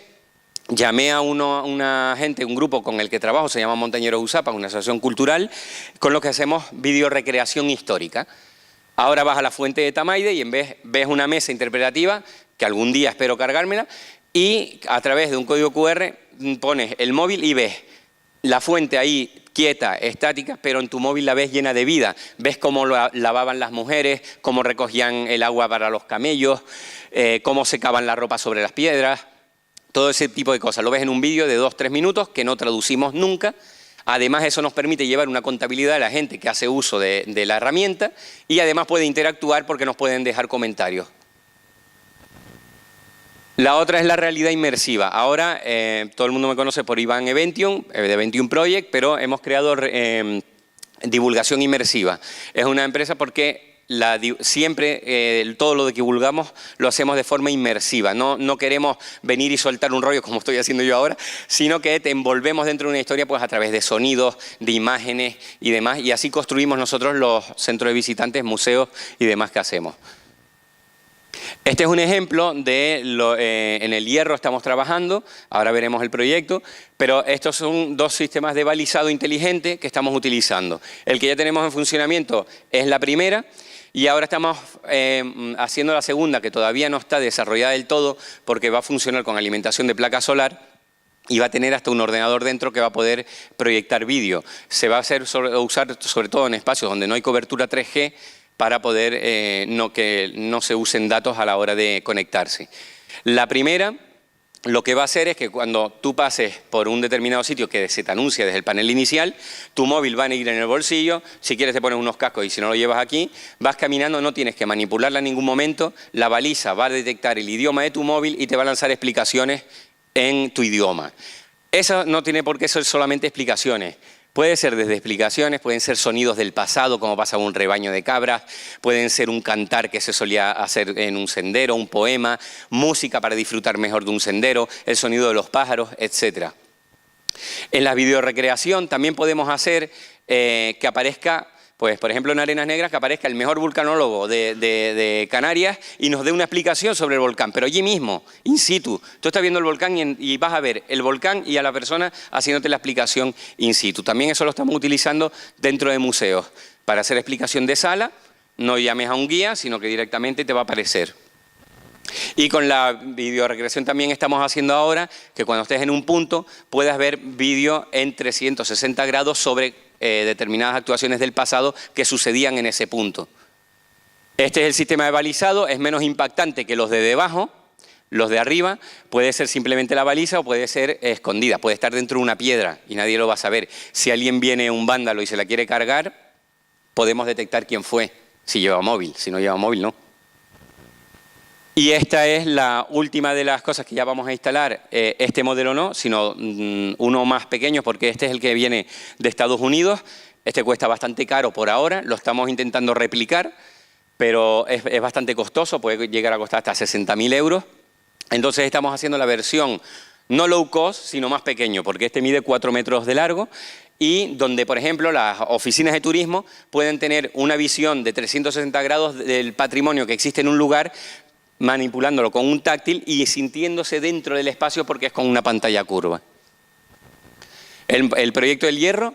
llamé a una gente, un grupo con el que trabajo, se llama Montañeros Usapa, una asociación cultural, con lo que hacemos videorecreación histórica. Ahora vas a la fuente de Tamaide y en vez ves una mesa interpretativa, que algún día espero cargármela, y a través de un código QR pones el móvil y ves la fuente ahí quieta, estática, pero en tu móvil la ves llena de vida. Ves cómo lavaban las mujeres, cómo recogían el agua para los camellos, cómo secaban la ropa sobre las piedras, todo ese tipo de cosas. Lo ves en un vídeo de 2-3 minutos que no traducimos nunca. Además, eso nos permite llevar una contabilidad de la gente que hace uso de la herramienta y además puede interactuar porque nos pueden dejar comentarios. La otra es la realidad inmersiva. Ahora todo el mundo me conoce por Iván Eventium, de Eventium Project, pero hemos creado divulgación inmersiva. Es una empresa porque siempre todo lo que divulgamos lo hacemos de forma inmersiva. No queremos venir y soltar un rollo como estoy haciendo yo ahora, sino que te envolvemos dentro de una historia pues a través de sonidos, de imágenes y demás, y así construimos nosotros los centros de visitantes, museos y demás que hacemos. Este es un ejemplo de en el Hierro estamos trabajando, ahora veremos el proyecto, pero estos son 2 sistemas de balizado inteligente que estamos utilizando. El que ya tenemos en funcionamiento es la primera y ahora estamos haciendo la segunda, que todavía no está desarrollada del todo porque va a funcionar con alimentación de placa solar y va a tener hasta un ordenador dentro que va a poder proyectar vídeo. Se va a usar sobre todo en espacios donde no hay cobertura 3G, para poder que no se usen datos a la hora de conectarse. La primera, lo que va a hacer es que cuando tú pases por un determinado sitio que se te anuncia desde el panel inicial, tu móvil va a ir en el bolsillo, si quieres te pones unos cascos y si no lo llevas aquí, vas caminando, no tienes que manipularla en ningún momento, la baliza va a detectar el idioma de tu móvil y te va a lanzar explicaciones en tu idioma. Eso no tiene por qué ser solamente explicaciones. Puede ser desde explicaciones, pueden ser sonidos del pasado, como pasaba un rebaño de cabras, pueden ser un cantar que se solía hacer en un sendero, un poema, música para disfrutar mejor de un sendero, el sonido de los pájaros, etc. En la videorecreación también podemos hacer que aparezca pues por ejemplo en Arenas Negras, que aparezca el mejor vulcanólogo de Canarias y nos dé una explicación sobre el volcán, pero allí mismo, in situ. Tú estás viendo el volcán y vas a ver el volcán y a la persona haciéndote la explicación in situ. También eso lo estamos utilizando dentro de museos, para hacer explicación de sala. No llames a un guía, sino que directamente te va a aparecer. Y con la videorecreación también estamos haciendo ahora que cuando estés en un punto puedas ver vídeo en 360 grados sobre determinadas actuaciones del pasado que sucedían en ese punto. Este es el sistema de balizado, es menos impactante que los de debajo. Los de arriba puede ser simplemente la baliza o puede ser escondida, puede estar dentro de una piedra y nadie lo va a saber. Si alguien viene, un vándalo, y se la quiere cargar, podemos detectar quién fue, si lleva móvil, si no lleva móvil no. Y esta es la última de las cosas que ya vamos a instalar, este modelo no, sino uno más pequeño, porque este es el que viene de Estados Unidos. Este cuesta bastante caro por ahora, lo estamos intentando replicar, pero es bastante costoso, puede llegar a costar hasta 60.000 euros. Entonces estamos haciendo la versión no low cost, sino más pequeño, porque este mide 4 metros de largo y donde, por ejemplo, las oficinas de turismo pueden tener una visión de 360 grados del patrimonio que existe en un lugar, manipulándolo con un táctil y sintiéndose dentro del espacio porque es con una pantalla curva. El proyecto del Hierro,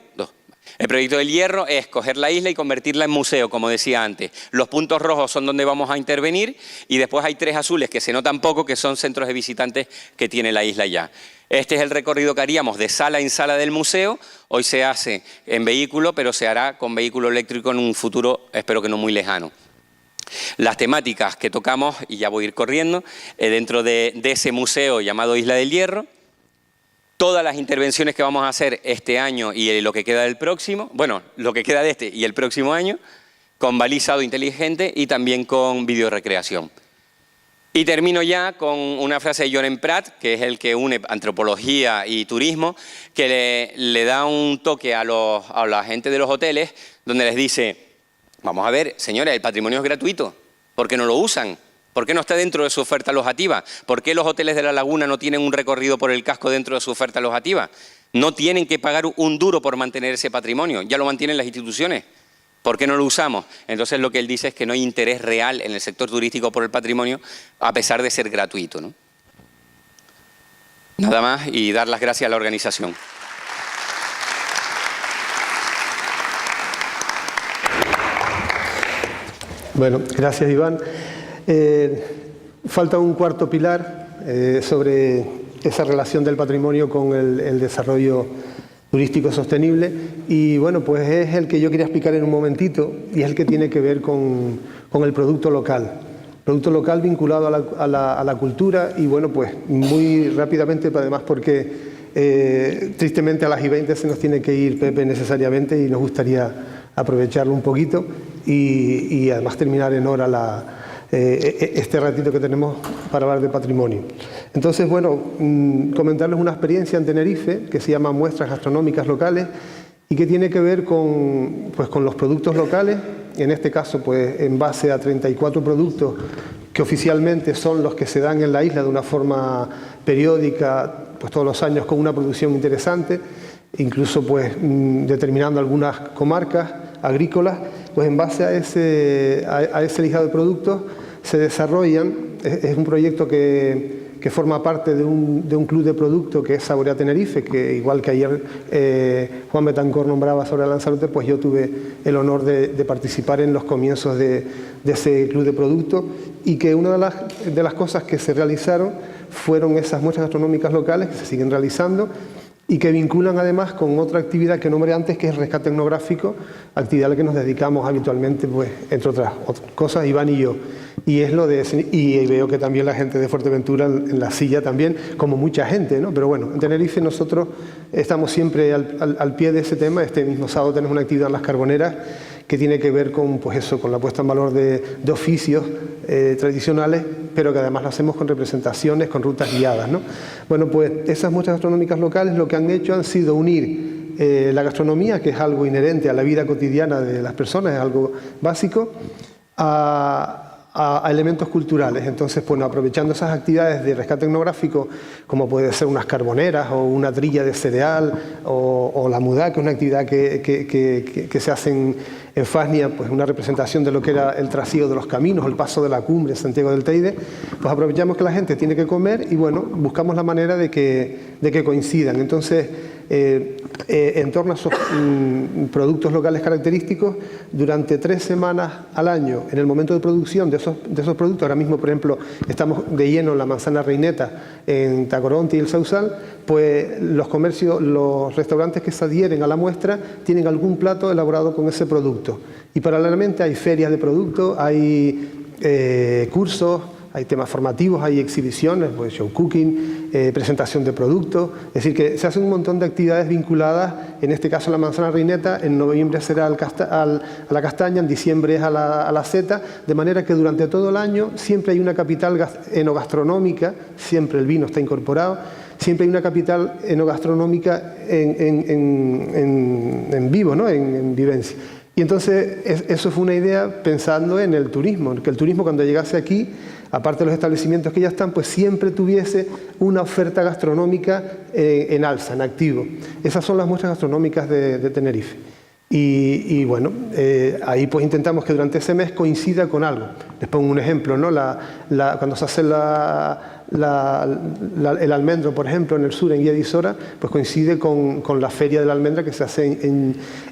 El proyecto del Hierro es coger la isla y convertirla en museo, como decía antes. Los puntos rojos son donde vamos a intervenir y después hay 3 azules que se notan poco, que son centros de visitantes que tiene la isla ya. Este es el recorrido que haríamos de sala en sala del museo. Hoy se hace en vehículo, pero se hará con vehículo eléctrico en un futuro, espero que no muy lejano. Las temáticas que tocamos, y ya voy a ir corriendo, dentro de ese museo llamado Isla del Hierro, todas las intervenciones que vamos a hacer este año y lo que queda del próximo, bueno, lo que queda de este y el próximo año, con balizado inteligente y también con videorecreación. Y termino ya con una frase de Joren Prat, que es el que une antropología y turismo, que le da un toque a la gente de los hoteles, donde les dice: vamos a ver, señores, el patrimonio es gratuito, ¿por qué no lo usan? ¿Por qué no está dentro de su oferta alojativa? ¿Por qué los hoteles de la laguna no tienen un recorrido por el casco dentro de su oferta alojativa? No tienen que pagar un duro por mantener ese patrimonio, ya lo mantienen las instituciones. ¿Por qué no lo usamos? Entonces lo que él dice es que no hay interés real en el sector turístico por el patrimonio, a pesar de ser gratuito, ¿no? Nada más, y dar las gracias a la organización. Bueno, gracias Iván. Falta un cuarto pilar sobre esa relación del patrimonio con el desarrollo turístico sostenible y bueno, pues es el que yo quería explicar en un momentito y es el que tiene que ver con el producto local. Producto local vinculado a la cultura y bueno, pues muy rápidamente, además porque tristemente a las y 20 se nos tiene que ir Pepe necesariamente y nos gustaría aprovecharlo un poquito y además terminar en hora este ratito que tenemos para hablar de patrimonio. Entonces, bueno, comentarles una experiencia en Tenerife que se llama Muestras Gastronómicas Locales y que tiene que ver con los productos locales, en este caso pues en base a 34 productos que oficialmente son los que se dan en la isla de una forma periódica, pues todos los años con una producción interesante, incluso pues determinando algunas comarcas agrícolas, pues en base a ese listado de productos se desarrollan, es un proyecto que forma parte de un club de productos que es Saborea Tenerife, que igual que ayer Juan Betancor nombraba sobre Lanzarote, pues yo tuve el honor de participar en los comienzos de ese club de productos y que una de las cosas que se realizaron fueron esas muestras gastronómicas locales que se siguen realizando y que vinculan además con otra actividad que nombré antes, que es el rescate etnográfico, actividad a la que nos dedicamos habitualmente, pues entre otras cosas, Iván y yo. Y veo que también la gente de Fuerteventura en la silla también, como mucha gente, ¿no? Pero bueno, en Tenerife nosotros estamos siempre al pie de ese tema. Este mismo sábado tenemos una actividad en Las Carboneras que tiene que ver con, pues eso, con la puesta en valor de oficios tradicionales, pero que además lo hacemos con representaciones, con rutas guiadas, ¿no? Bueno, pues esas muestras gastronómicas locales lo que han hecho han sido unir la gastronomía, que es algo inherente a la vida cotidiana de las personas, es algo básico, a a elementos culturales. Entonces, bueno, aprovechando esas actividades de rescate etnográfico, como puede ser unas carboneras o una trilla de cereal o la mudá, que es una actividad que se hace en Fasnia, pues una representación de lo que era el trasiego de los caminos, el paso de la cumbre de Santiago del Teide, pues aprovechamos que la gente tiene que comer y, bueno, buscamos la manera de que coincidan. Entonces, en torno a esos productos locales característicos, durante 3 semanas al año, en el momento de producción de esos productos, ahora mismo, por ejemplo, estamos de lleno en la manzana reineta, en Tacoronte y el Sausal, pues los comercios, los restaurantes que se adhieren a la muestra tienen algún plato elaborado con ese producto. Y paralelamente hay ferias de productos, hay cursos, hay temas formativos, hay exhibiciones, pues show cooking, presentación de productos. Es decir, que se hacen un montón de actividades vinculadas, en este caso a la manzana reineta, en noviembre será a la castaña, en diciembre es a la seta, de manera que durante todo el año siempre hay una capital enogastronómica, siempre el vino está incorporado, siempre hay una capital enogastronómica en vivo, ¿no? en vivencia. Y entonces eso fue una idea pensando en el turismo, que el turismo cuando llegase aquí, aparte de los establecimientos que ya están, pues siempre tuviese una oferta gastronómica en alza, en activo. Esas son las muestras gastronómicas de Tenerife. Y bueno, ahí pues intentamos que durante ese mes coincida con algo. Les pongo un ejemplo, ¿no? Cuando se hace el almendro, por ejemplo, en el sur, en Guía de Isora, pues coincide con la feria de la almendra que se hace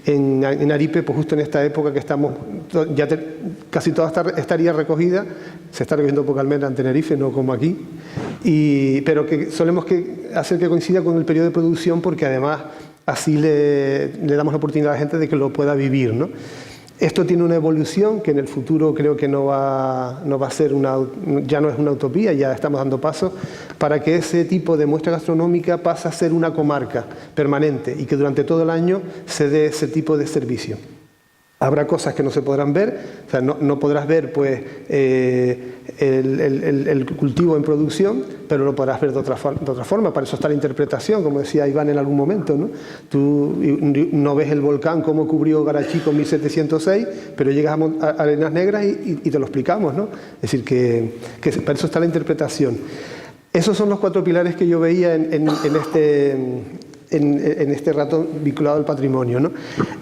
en Aripe, pues justo en esta época que estamos, ya casi toda estaría recogida, se está recogiendo poca almendra en Tenerife, no como aquí, pero que solemos hacer que coincida con el periodo de producción, porque además así le damos la oportunidad a la gente de que lo pueda vivir, ¿no? Esto tiene una evolución que en el futuro creo que no va a ser ya no es una utopía, ya estamos dando pasos para que ese tipo de muestra gastronómica pase a ser una comarca permanente y que durante todo el año se dé ese tipo de servicio. Habrá cosas que no se podrán ver, o sea, no podrás ver pues, el cultivo en producción, pero lo podrás ver de otra forma. Para eso está la interpretación, como decía Iván en algún momento, ¿no? Tú no ves el volcán como cubrió Garachico en 1706, pero llegas a Arenas Negras y te lo explicamos, ¿no? Es decir, que para eso está la interpretación. Esos son los 4 pilares que yo veía en este rato vinculado al patrimonio, ¿no?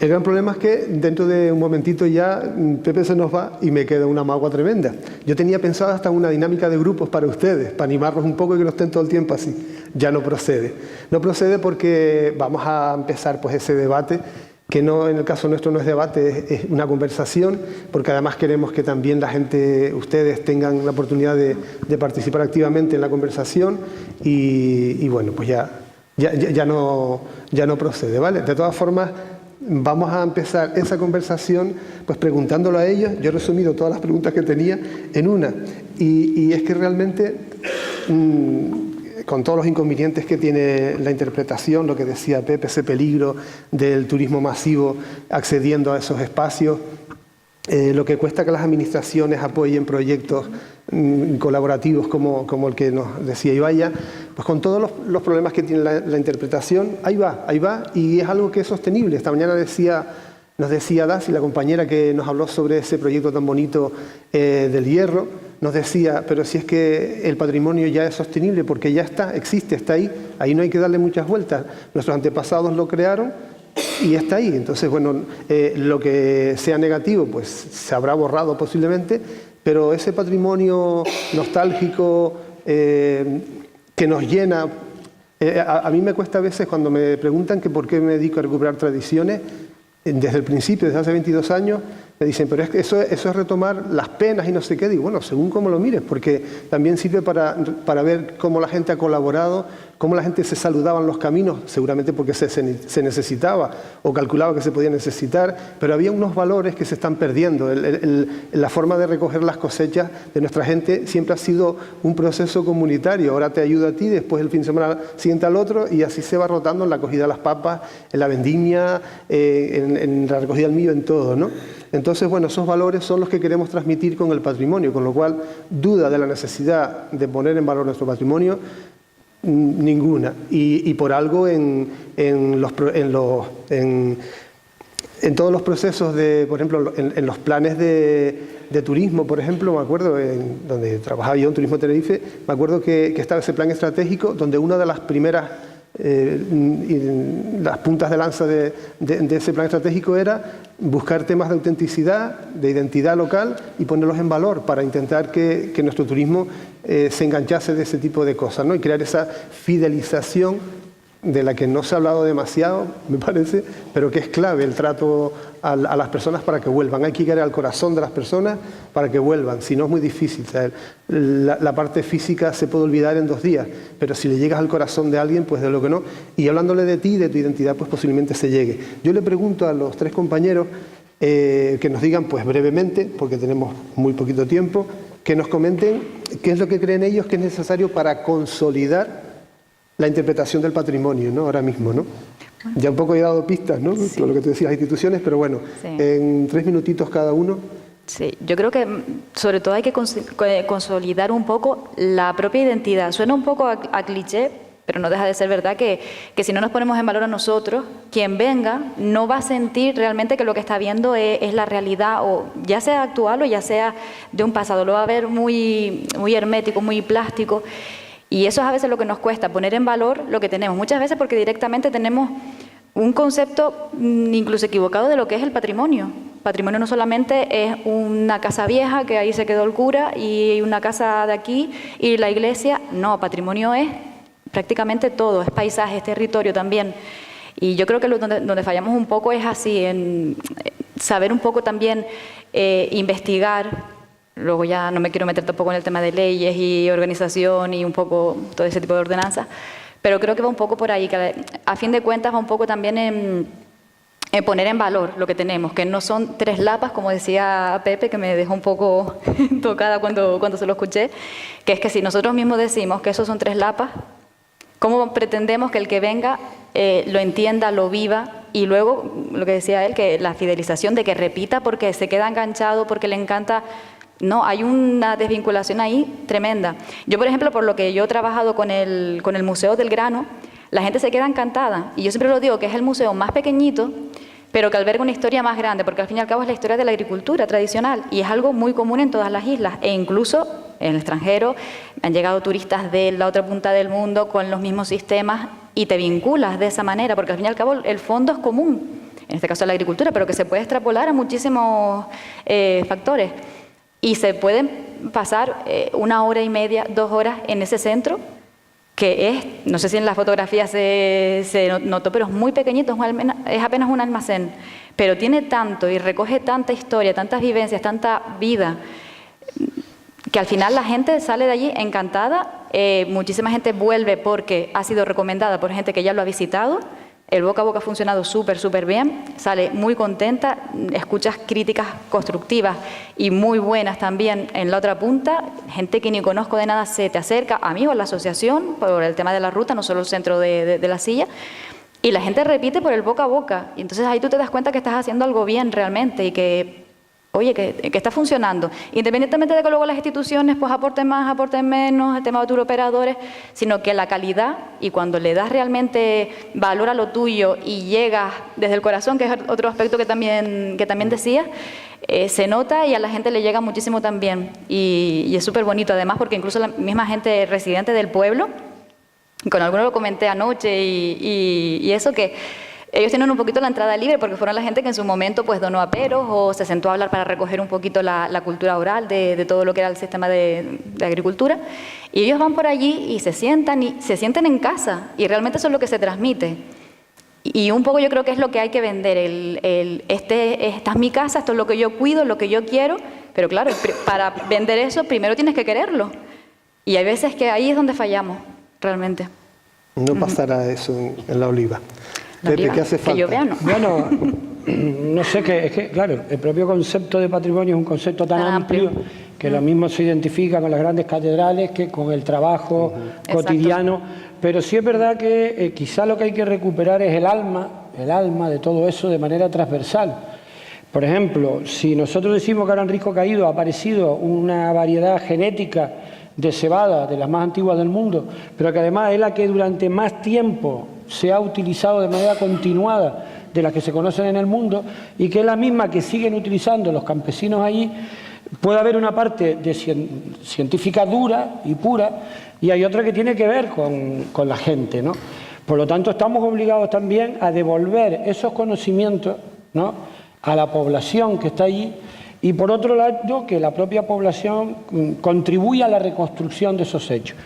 El gran problema es que dentro de un momentito ya Pepe se nos va y me queda una magua tremenda. Yo tenía pensado hasta una dinámica de grupos para ustedes, para animarlos un poco y que no estén todo el tiempo así. Ya no procede. No procede porque vamos a empezar pues ese debate, que no, en el caso nuestro no es debate, es una conversación, porque además queremos que también la gente, ustedes tengan la oportunidad de participar activamente en la conversación y bueno, pues ya no procede, ¿vale? De todas formas, vamos a empezar esa conversación pues preguntándolo a ellos. Yo he resumido todas las preguntas que tenía en una, y es que realmente, con todos los inconvenientes que tiene la interpretación, lo que decía Pepe, ese peligro del turismo masivo accediendo a esos espacios, lo que cuesta que las administraciones apoyen proyectos colaborativos como el que nos decía Ibaya, pues con todos los problemas que tiene la interpretación, ahí va, y es algo que es sostenible. Esta mañana nos decía Dasi, la compañera que nos habló sobre ese proyecto tan bonito del hierro, nos decía, pero si es que el patrimonio ya es sostenible, porque ya existe, está ahí no hay que darle muchas vueltas. Nuestros antepasados lo crearon y está ahí. Entonces, bueno, lo que sea negativo, pues se habrá borrado posiblemente, pero ese patrimonio nostálgico que nos llena, a mí me cuesta a veces cuando me preguntan que por qué me dedico a recuperar tradiciones, desde el principio, desde hace 22 años, me dicen, pero es que eso es retomar las penas y no sé qué. Digo, bueno, según cómo lo mires, porque también sirve para ver cómo la gente ha colaborado, cómo la gente se saludaba en los caminos, seguramente porque se necesitaba o calculaba que se podía necesitar, pero había unos valores que se están perdiendo. La forma de recoger las cosechas de nuestra gente siempre ha sido un proceso comunitario. Ahora te ayuda a ti, después el fin de semana siguiente al otro, y así se va rotando en la cogida de las papas, en la vendimia, en la recogida del millo, en todo, ¿no? Entonces, bueno, esos valores son los que queremos transmitir con el patrimonio, con lo cual, duda de la necesidad de poner en valor nuestro patrimonio, ninguna. Y por algo en En todos los procesos de, por ejemplo, en los planes de turismo, por ejemplo, me acuerdo, donde trabajaba yo en Turismo Tenerife, me acuerdo que estaba ese plan estratégico donde una de las primeras, las puntas de lanza de ese plan estratégico era buscar temas de autenticidad, de identidad local y ponerlos en valor para intentar que nuestro turismo se enganchase de ese tipo de cosas, ¿no? Y crear esa fidelización de la que no se ha hablado demasiado, me parece, pero que es clave el trato a las personas para que vuelvan. Hay que llegar al corazón de las personas para que vuelvan, si no es muy difícil. O sea, la parte física se puede olvidar en 2 días, pero si le llegas al corazón de alguien, pues de lo que no. Y hablándole de ti, de tu identidad, pues posiblemente se llegue. Yo le pregunto a los 3 compañeros que nos digan, pues brevemente, porque tenemos muy poquito tiempo, que nos comenten qué es lo que creen ellos que es necesario para consolidar la interpretación del patrimonio, ¿no? Ahora mismo, ¿no? Ya un poco he dado pistas, ¿no? Sí. Todo lo que te decía las instituciones, pero bueno, sí. En 3 minutitos cada uno. Sí, yo creo que sobre todo hay que consolidar un poco la propia identidad. Suena un poco a cliché, pero no deja de ser verdad que si no nos ponemos en valor a nosotros, quien venga no va a sentir realmente que lo que está viendo es la realidad, o ya sea actual o ya sea de un pasado. Lo va a ver muy hermético, muy plástico. Y eso es a veces lo que nos cuesta, poner en valor lo que tenemos. Muchas veces porque directamente tenemos un concepto incluso equivocado de lo que es el patrimonio. Patrimonio no solamente es una casa vieja, que ahí se quedó el cura, y una casa de aquí, y la iglesia. No, patrimonio es prácticamente todo, es paisaje, es territorio también. Y yo creo que donde fallamos un poco es así, en saber un poco también investigar. Luego ya no me quiero meter tampoco en el tema de leyes y organización y un poco todo ese tipo de ordenanzas, pero creo que va un poco por ahí, que a fin de cuentas va un poco también en poner en valor lo que tenemos, que no son 3 lapas, como decía Pepe, que me dejó un poco tocada cuando se lo escuché, que es que si nosotros mismos decimos que esos son 3 lapas, ¿cómo pretendemos que el que venga lo entienda, lo viva? Y luego, lo que decía él, que la fidelización de que repita porque se queda enganchado, porque le encanta. No, hay una desvinculación ahí tremenda. Yo, por ejemplo, por lo que yo he trabajado con el Museo del Grano, la gente se queda encantada. Y yo siempre lo digo, que es el museo más pequeñito, pero que alberga una historia más grande, porque al fin y al cabo es la historia de la agricultura tradicional, y es algo muy común en todas las islas, e incluso en el extranjero han llegado turistas de la otra punta del mundo con los mismos sistemas, y te vinculas de esa manera, porque al fin y al cabo el fondo es común, en este caso la agricultura, pero que se puede extrapolar a muchísimos factores. Y se pueden pasar 1 hora y media, 2 horas en ese centro, que es, no sé si en la fotografía se notó, pero es muy pequeñito, es apenas un almacén, pero tiene tanto y recoge tanta historia, tantas vivencias, tanta vida, que al final la gente sale de allí encantada. Muchísima gente vuelve porque ha sido recomendada por gente que ya lo ha visitado. El boca a boca ha funcionado súper bien, sale muy contenta, escuchas críticas constructivas y muy buenas también en la otra punta, gente que ni conozco de nada se te acerca, amigos, la asociación, por el tema de la ruta, no solo el centro de la silla, y la gente repite por el boca a boca, y entonces ahí tú te das cuenta que estás haciendo algo bien realmente y que, oye, que está funcionando, independientemente de que luego las instituciones pues aporten más, aporten menos, el tema de turoperadores, sino que la calidad, y cuando le das realmente valor a lo tuyo y llegas desde el corazón, que es otro aspecto que también decías, se nota y a la gente le llega muchísimo también, y es súper bonito además, porque incluso la misma gente residente del pueblo, con algunos lo comenté anoche y eso, que ellos tienen un poquito la entrada libre porque fueron la gente que en su momento pues donó aperos o se sentó a hablar para recoger un poquito la cultura oral de todo lo que era el sistema de agricultura, y ellos van por allí y se sientan en casa, y realmente eso es lo que se transmite. Y un poco yo creo que es lo que hay que vender, esta es mi casa, esto es lo que yo cuido, lo que yo quiero, pero claro, para vender eso primero tienes que quererlo, y hay veces que ahí es donde fallamos realmente. No pasará eso en La Oliva. Pepe, ¿qué hace falta? Que yo vea, no. Bueno, no sé, es que, claro, el propio concepto de patrimonio es un concepto tan amplio que lo mismo se identifica con las grandes catedrales que con el trabajo cotidiano. Pero sí es verdad que quizá lo que hay que recuperar es el alma de todo eso de manera transversal. Por ejemplo, si nosotros decimos que ahora en Risco Caído ha aparecido una variedad genética de cebada, de las más antiguas del mundo, pero que además es la que durante más tiempo se ha utilizado de manera continuada de las que se conocen en el mundo y que es la misma que siguen utilizando los campesinos allí. Puede haber una parte científica dura y pura y hay otra que tiene que ver con la gente, ¿no? Por lo tanto, estamos obligados también a devolver esos conocimientos, ¿no?, a la población que está allí y, por otro lado, que la propia población contribuya a la reconstrucción de esos hechos.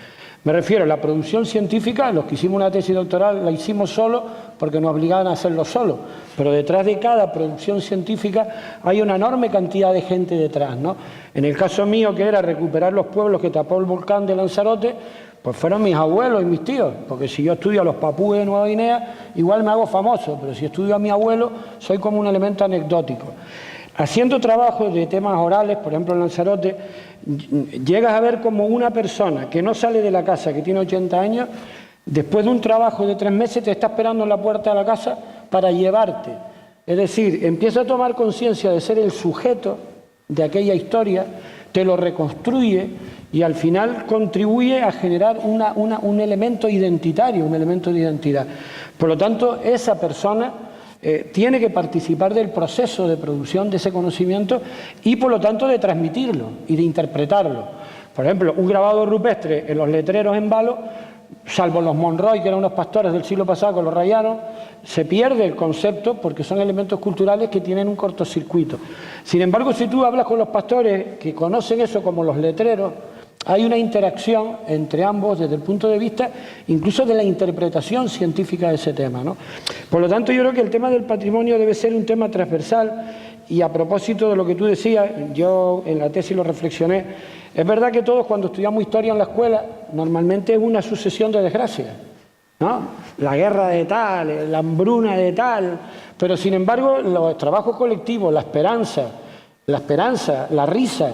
Me refiero a la producción científica. Los que hicimos una tesis doctoral la hicimos solo porque nos obligaban a hacerlo solo, pero detrás de cada producción científica hay una enorme cantidad de gente detrás, ¿no? En el caso mío, que era recuperar los pueblos que tapó el volcán de Lanzarote, pues fueron mis abuelos y mis tíos, porque si yo estudio a los papúes de Nueva Guinea, igual me hago famoso, pero si estudio a mi abuelo, soy como un elemento anecdótico. Haciendo trabajos de temas orales, por ejemplo en Lanzarote, llegas a ver como una persona que no sale de la casa, que tiene 80 años, después de un trabajo de 3 meses te está esperando en la puerta de la casa para llevarte. Es decir, empieza a tomar conciencia de ser el sujeto de aquella historia, te lo reconstruye y al final contribuye a generar un elemento identitario, un elemento de identidad. Por lo tanto, esa persona tiene que participar del proceso de producción de ese conocimiento y, por lo tanto, de transmitirlo y de interpretarlo. Por ejemplo, un grabado rupestre en los letreros en Valo, salvo los Monroy, que eran unos pastores del siglo pasado que los rayaron, se pierde el concepto porque son elementos culturales que tienen un cortocircuito. Sin embargo, si tú hablas con los pastores que conocen eso como los letreros, hay una interacción entre ambos desde el punto de vista incluso de la interpretación científica de ese tema, ¿no? Por lo tanto, yo creo que el tema del patrimonio debe ser un tema transversal y, a propósito de lo que tú decías, yo en la tesis lo reflexioné, es verdad que todos cuando estudiamos historia en la escuela normalmente es una sucesión de desgracias, ¿no? La guerra de tal, la hambruna de tal, pero sin embargo los trabajos colectivos, la esperanza, la risa,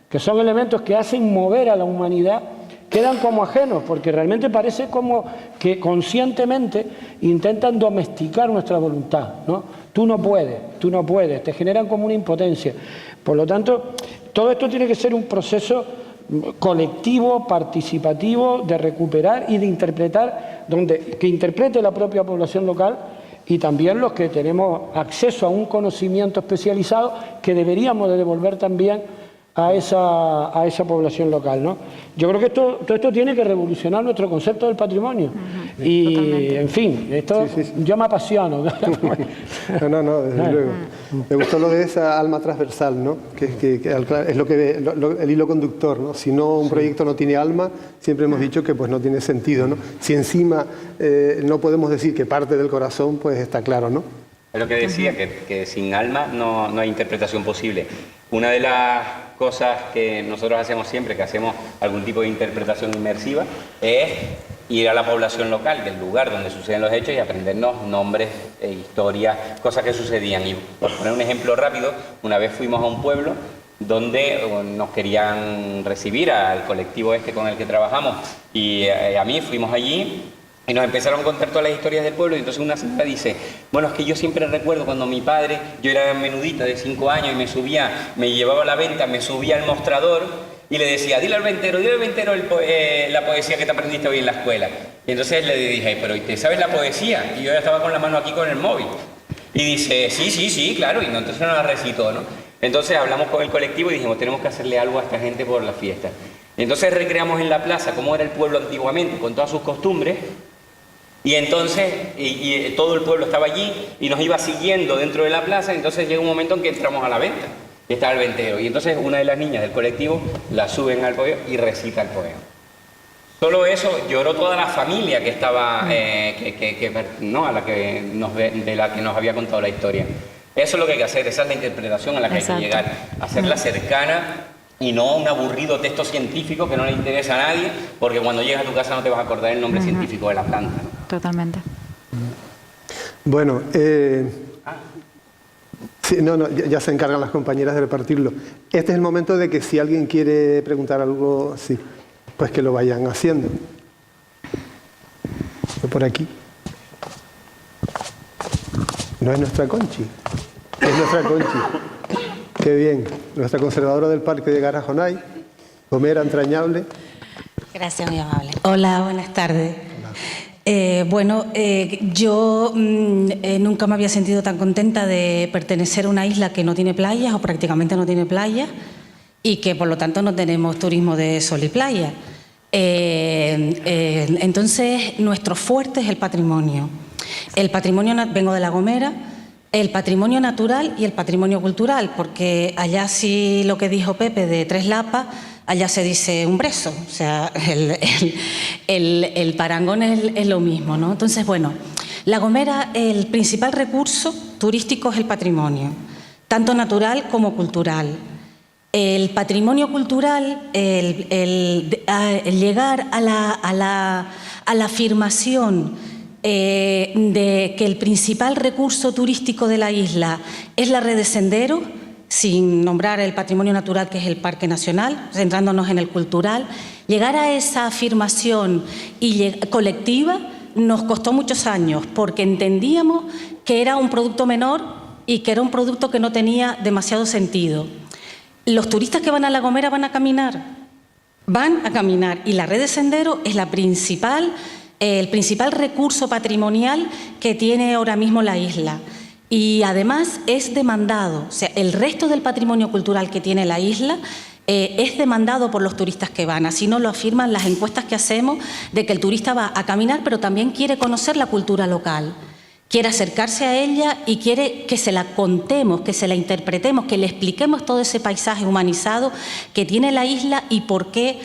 que son elementos que hacen mover a la humanidad, quedan como ajenos, porque realmente parece como que conscientemente intentan domesticar nuestra voluntad, ¿no? Tú no puedes, te generan como una impotencia. Por lo tanto, todo esto tiene que ser un proceso colectivo, participativo, de recuperar y de interpretar, que interprete la propia población local y también los que tenemos acceso a un conocimiento especializado que deberíamos de devolver también a esa población local, ¿no? Yo creo que todo esto tiene que revolucionar nuestro concepto del patrimonio. Y, totalmente. En fin, esto sí. Yo me apasiono. No, desde luego. Me gustó lo de esa alma transversal, ¿no? Que es lo que el hilo conductor, ¿no? Si no un proyecto no tiene alma, siempre hemos dicho que pues no tiene sentido, ¿no? Si encima no podemos decir que parte del corazón, pues está claro, ¿no? Es lo que decía, que sin alma no hay interpretación posible. Una de las cosas que nosotros hacemos siempre, que hacemos algún tipo de interpretación inmersiva, es ir a la población local, del lugar donde suceden los hechos, y aprendernos nombres, historias, cosas que sucedían. Y por poner un ejemplo rápido, una vez fuimos a un pueblo donde nos querían recibir al colectivo este con el que trabajamos, y a mí fuimos allí y nos empezaron a contar todas las historias del pueblo. Y entonces una señora dice, bueno, es que yo siempre recuerdo cuando mi padre, yo era menudita de 5 años y me llevaba a la venta, me subía al mostrador y le decía, dile al ventero la poesía que te aprendiste hoy en la escuela. Y entonces le dije, pero ¿te sabes la poesía? Y yo ya estaba con la mano aquí con el móvil. Y dice, sí, claro, y entonces nos la recitó, ¿no? Entonces hablamos con el colectivo y dijimos, tenemos que hacerle algo a esta gente por la fiesta. Entonces recreamos en la plaza cómo era el pueblo antiguamente, con todas sus costumbres. Y entonces todo el pueblo estaba allí y nos iba siguiendo dentro de la plaza. Entonces llega un momento en que entramos a la venta y estaba el ventero, y entonces una de las niñas del colectivo la suben al poema y recita el poema. Solo eso lloró toda la familia que estaba ¿no? de la que nos había contado la historia. Eso es lo que hay que hacer, esa es la interpretación a la que hay que llegar, hacerla cercana y no un aburrido texto científico que no le interesa a nadie, porque cuando llegas a tu casa no te vas a acordar el nombre científico de la planta, ¿no? Totalmente. Bueno, sí, ya se encargan las compañeras de repartirlo. Este es el momento de que si alguien quiere preguntar algo, sí, pues que lo vayan haciendo. Por aquí. No es nuestra Conchi, es nuestra Conchi. Qué bien, nuestra conservadora del Parque de Garajonay, gomera entrañable. Gracias, muy amable. Hola, buenas tardes. Yo nunca me había sentido tan contenta de pertenecer a una isla que no tiene playas o prácticamente no tiene playas y que por lo tanto no tenemos turismo de sol y playa. Entonces, nuestro fuerte es el patrimonio. El patrimonio, vengo de La Gomera, el patrimonio natural y el patrimonio cultural, porque allá sí lo que dijo Pepe de Tres Lapas, allá se dice un brezo, o sea, el parangón es lo mismo, ¿no? Entonces, bueno, La Gomera, el principal recurso turístico es el patrimonio, tanto natural como cultural. El patrimonio cultural, el llegar a la afirmación de que el principal recurso turístico de la isla es la red de senderos, sin nombrar el patrimonio natural que es el Parque Nacional, centrándonos en el cultural, llegar a esa afirmación colectiva nos costó muchos años porque entendíamos que era un producto menor y que era un producto que no tenía demasiado sentido. Los turistas que van a La Gomera van a caminar y la red de senderos es el principal recurso patrimonial que tiene ahora mismo la isla. Y además es demandado, o sea, el resto del patrimonio cultural que tiene la isla es demandado por los turistas que van, así nos lo afirman las encuestas que hacemos de que el turista va a caminar pero también quiere conocer la cultura local, quiere acercarse a ella y quiere que se la contemos, que se la interpretemos, que le expliquemos todo ese paisaje humanizado que tiene la isla y por qué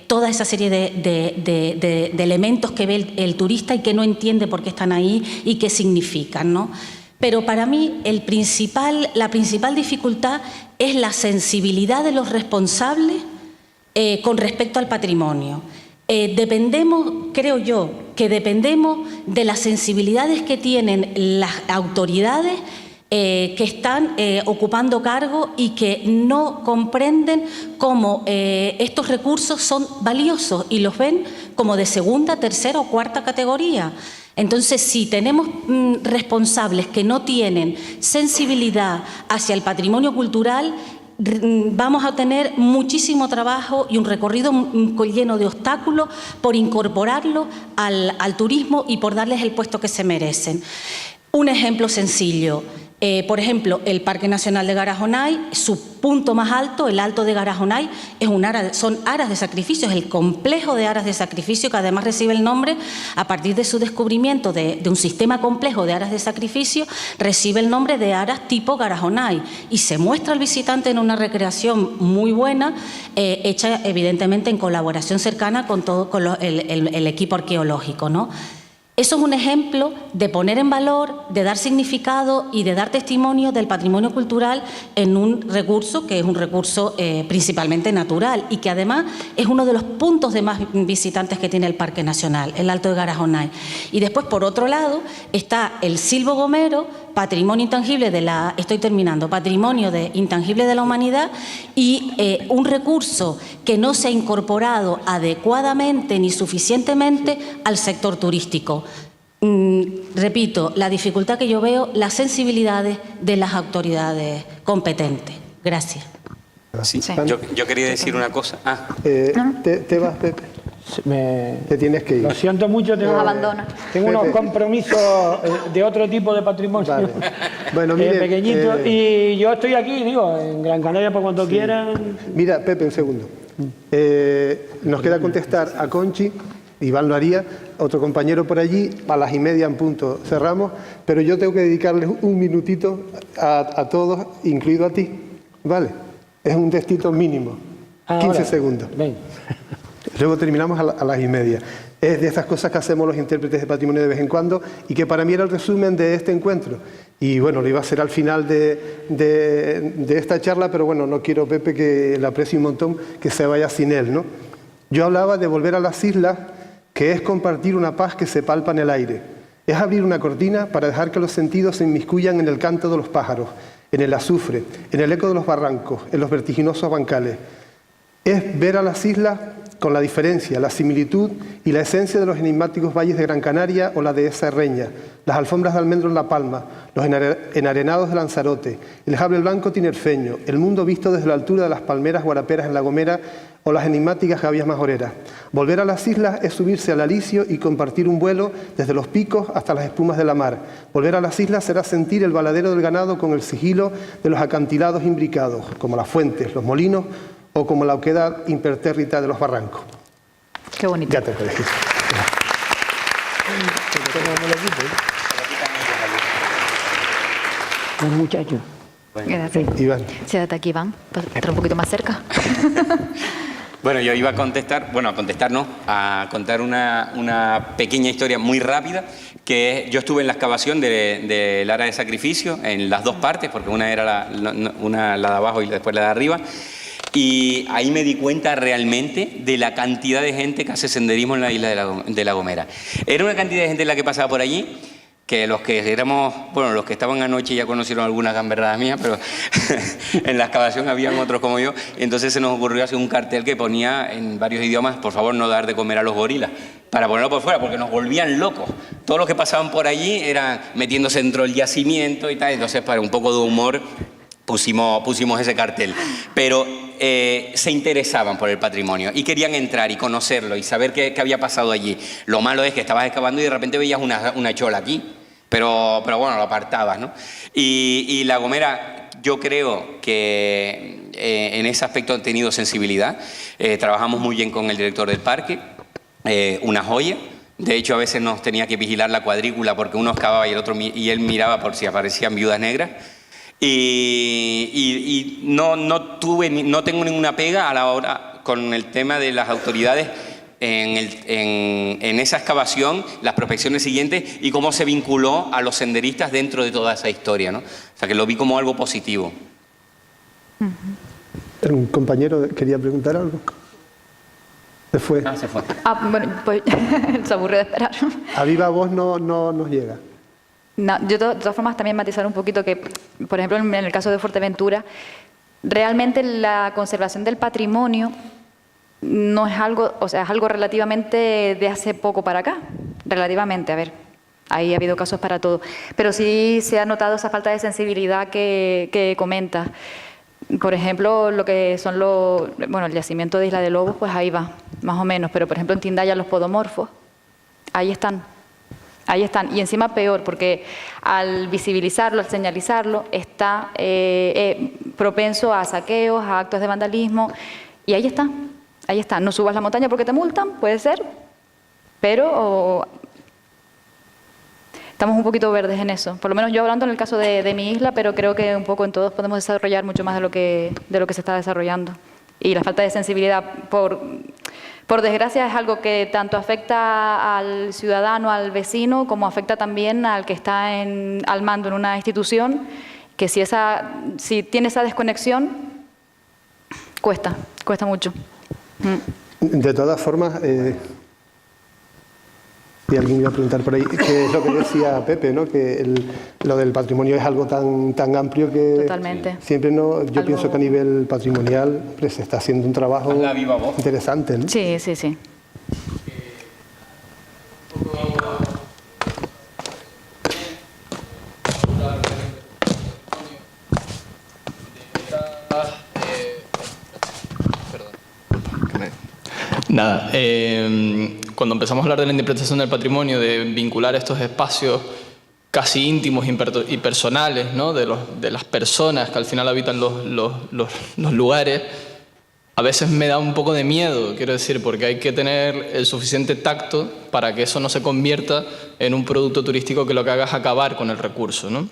toda esa serie de elementos que ve el turista y que no entiende por qué están ahí y qué significan, ¿no? Pero para mí la principal dificultad es la sensibilidad de los responsables con respecto al patrimonio. Creo yo, que dependemos de las sensibilidades que tienen las autoridades que están ocupando cargo y que no comprenden cómo estos recursos son valiosos y los ven como de segunda, tercera o cuarta categoría. Entonces, si tenemos responsables que no tienen sensibilidad hacia el patrimonio cultural, vamos a tener muchísimo trabajo y un recorrido lleno de obstáculos por incorporarlo al turismo y por darles el puesto que se merecen. Un ejemplo sencillo. Por ejemplo, el Parque Nacional de Garajonay, su punto más alto, el Alto de Garajonay, son aras de sacrificio, es el complejo de aras de sacrificio que además recibe el nombre, a partir de su descubrimiento de un sistema complejo de aras de sacrificio, recibe el nombre de aras tipo Garajonay y se muestra al visitante en una recreación muy buena, hecha evidentemente en colaboración cercana con el equipo arqueológico, ¿no? Eso es un ejemplo de poner en valor, de dar significado y de dar testimonio del patrimonio cultural en un recurso que es un recurso principalmente natural y que además es uno de los puntos de más visitantes que tiene el Parque Nacional, el Alto de Garajonay. Y después, por otro lado, está el Silbo Gomero, patrimonio intangible patrimonio intangible de la humanidad y un recurso que no se ha incorporado adecuadamente ni suficientemente al sector turístico. Repito, la dificultad que yo veo, las sensibilidades de las autoridades competentes. Gracias. Sí. Yo quería decir una cosa. ¿Te vas, Pepe? Te tienes que ir. Lo siento mucho, tengo unos compromisos de otro tipo de patrimonio. Vale. Bueno, mire, pequeñito. Y yo estoy aquí, en Gran Canaria, por cuando quieran. Mira, Pepe, un segundo. Nos queda contestar a Conchi, Iván lo haría, otro compañero por allí, a las 1:30 en punto cerramos, pero yo tengo que dedicarles un minutito a todos, incluido a ti, ¿vale? Es un textito mínimo, 15 segundos. Ven. Luego terminamos a las 1:30. Es de esas cosas que hacemos los intérpretes de patrimonio de vez en cuando y que para mí era el resumen de este encuentro. Y bueno, lo iba a hacer al final de esta charla, pero bueno, no quiero, Pepe, que le aprecie un montón, que se vaya sin él, ¿no? Yo hablaba de volver a las islas, que es compartir una paz que se palpa en el aire. Es abrir una cortina para dejar que los sentidos se inmiscuyan en el canto de los pájaros, en el azufre, en el eco de los barrancos, en los vertiginosos bancales. Es ver a las islas con la diferencia, la similitud y la esencia de los enigmáticos valles de Gran Canaria o la dehesa Herreña, las alfombras de almendro en La Palma, los enarenados de Lanzarote, el jable blanco tinerfeño, el mundo visto desde la altura de las palmeras guaraperas en La Gomera o las enigmáticas gavias majoreras. Volver a las islas es subirse al alicio y compartir un vuelo desde los picos hasta las espumas de la mar. Volver a las islas será sentir el baladero del ganado con el sigilo de los acantilados imbricados, como las fuentes, los molinos o como la oquedad impertérrita de los barrancos. Qué bonito. Ya te puedes ir. Un muchacho. Gracias. Iván. Siéntate aquí, Iván, para estar un poquito más cerca. Bueno, yo iba a contestar, bueno, a contestar no, a contar una pequeña historia muy rápida, que yo estuve en la excavación del área de sacrificio, en las dos partes, porque una era la de abajo y después la de arriba, y ahí me di cuenta realmente de la cantidad de gente que hace senderismo en la isla de La Gomera. Era una cantidad de gente la que pasaba por allí, que los que éramos, bueno, los que estaban anoche ya conocieron algunas gamberradas mías, pero en la excavación habían otros como yo, y entonces se nos ocurrió hacer un cartel que ponía en varios idiomas: por favor, no dar de comer a los gorilas, para ponerlo por fuera, porque nos volvían locos. Todos los que pasaban por allí eran metiéndose dentro del yacimiento y tal, entonces para un poco de humor pusimos ese cartel. Pero se interesaban por el patrimonio y querían entrar y conocerlo y saber qué había pasado allí. Lo malo es que estabas excavando y de repente veías una chola aquí, pero bueno, lo apartabas, ¿no? Y La Gomera, yo creo que en ese aspecto han tenido sensibilidad. Trabajamos muy bien con el director del parque, una joya. De hecho, a veces nos tenía que vigilar la cuadrícula porque uno excavaba y él miraba por si aparecían viudas negras. Y no tengo ninguna pega a la hora con el tema de las autoridades en esa excavación, las prospecciones siguientes y cómo se vinculó a los senderistas dentro de toda esa historia, ¿no? O sea, que lo vi como algo positivo. Un compañero quería preguntar algo. Se fue. Se fue. Bueno, pues se aburrió de esperar. A viva voz no nos llega. No, yo de todas formas también matizar un poquito que, por ejemplo, en el caso de Fuerteventura, realmente la conservación del patrimonio no es algo, o sea, es algo relativamente de hace poco para acá, relativamente, a ver, ahí ha habido casos para todo, pero sí se ha notado esa falta de sensibilidad que comentas. Por ejemplo, lo que son el yacimiento de Isla de Lobos, pues ahí va, más o menos, pero por ejemplo en Tindaya los podomorfos, ahí están. Ahí están, y encima peor, porque al visibilizarlo, al señalizarlo, está propenso a saqueos, a actos de vandalismo, y ahí está. No subas la montaña porque te multan, puede ser, pero estamos un poquito verdes en eso. Por lo menos yo hablando en el caso de mi isla, pero creo que un poco en todos podemos desarrollar mucho más de lo que se está desarrollando. Y la falta de sensibilidad, por desgracia, es algo que tanto afecta al ciudadano, al vecino, como afecta también al que está al mando en una institución, que si tiene esa desconexión, cuesta mucho. De todas formas, y alguien me iba a preguntar por ahí, que es lo que decía Pepe, ¿no? Que lo del patrimonio es algo tan amplio que Totalmente. Siempre yo pienso que a nivel patrimonial pues, se está haciendo un trabajo interesante, ¿no? Sí, sí, sí. Nada, cuando empezamos a hablar de la interpretación del patrimonio, de vincular estos espacios casi íntimos y personales, ¿no? de las personas que al final habitan los lugares, a veces me da un poco de miedo, quiero decir, porque hay que tener el suficiente tacto para que eso no se convierta en un producto turístico que lo que haga es acabar con el recurso, ¿no?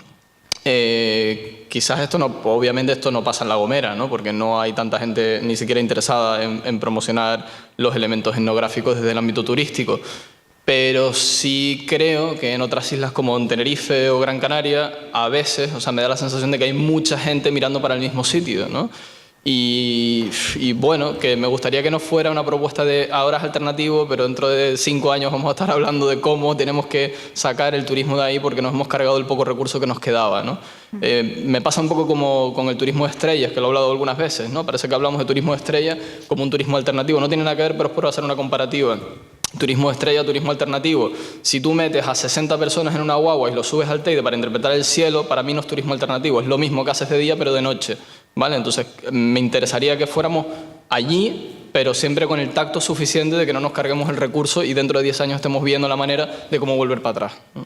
Quizás obviamente esto no pasa en La Gomera, ¿no? Porque no hay tanta gente ni siquiera interesada en promocionar los elementos etnográficos desde el ámbito turístico, pero sí creo que en otras islas como en Tenerife o Gran Canaria a veces, o sea, me da la sensación de que hay mucha gente mirando para el mismo sitio, ¿no? Y bueno, que me gustaría que no fuera una propuesta de ahora es alternativo, pero dentro de 5 años vamos a estar hablando de cómo tenemos que sacar el turismo de ahí porque nos hemos cargado el poco recurso que nos quedaba, ¿no? Me pasa un poco como con el turismo de estrellas, que lo he hablado algunas veces, ¿no? Parece que hablamos de turismo de estrella como un turismo alternativo. No tiene nada que ver, pero es por hacer una comparativa. Turismo de estrella, turismo alternativo. Si tú metes a 60 personas en una guagua y los subes al Teide para interpretar el cielo, para mí no es turismo alternativo. Es lo mismo que haces de día, pero de noche, ¿vale? Entonces, me interesaría que fuéramos allí pero siempre con el tacto suficiente de que no nos carguemos el recurso y dentro de 10 años estemos viendo la manera de cómo volver para atrás, ¿no?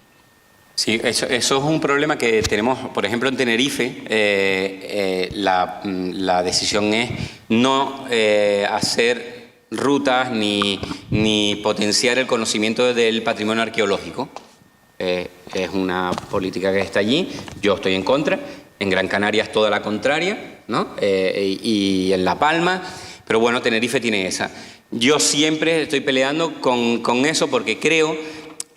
Sí, eso es un problema que tenemos, por ejemplo, en Tenerife. La decisión es no hacer rutas ni potenciar el conocimiento del patrimonio arqueológico. Es una política que está allí, yo estoy en contra. En Gran Canaria es toda la contraria, ¿no? Y en La Palma, pero bueno, Tenerife tiene esa. Yo siempre estoy peleando con eso porque creo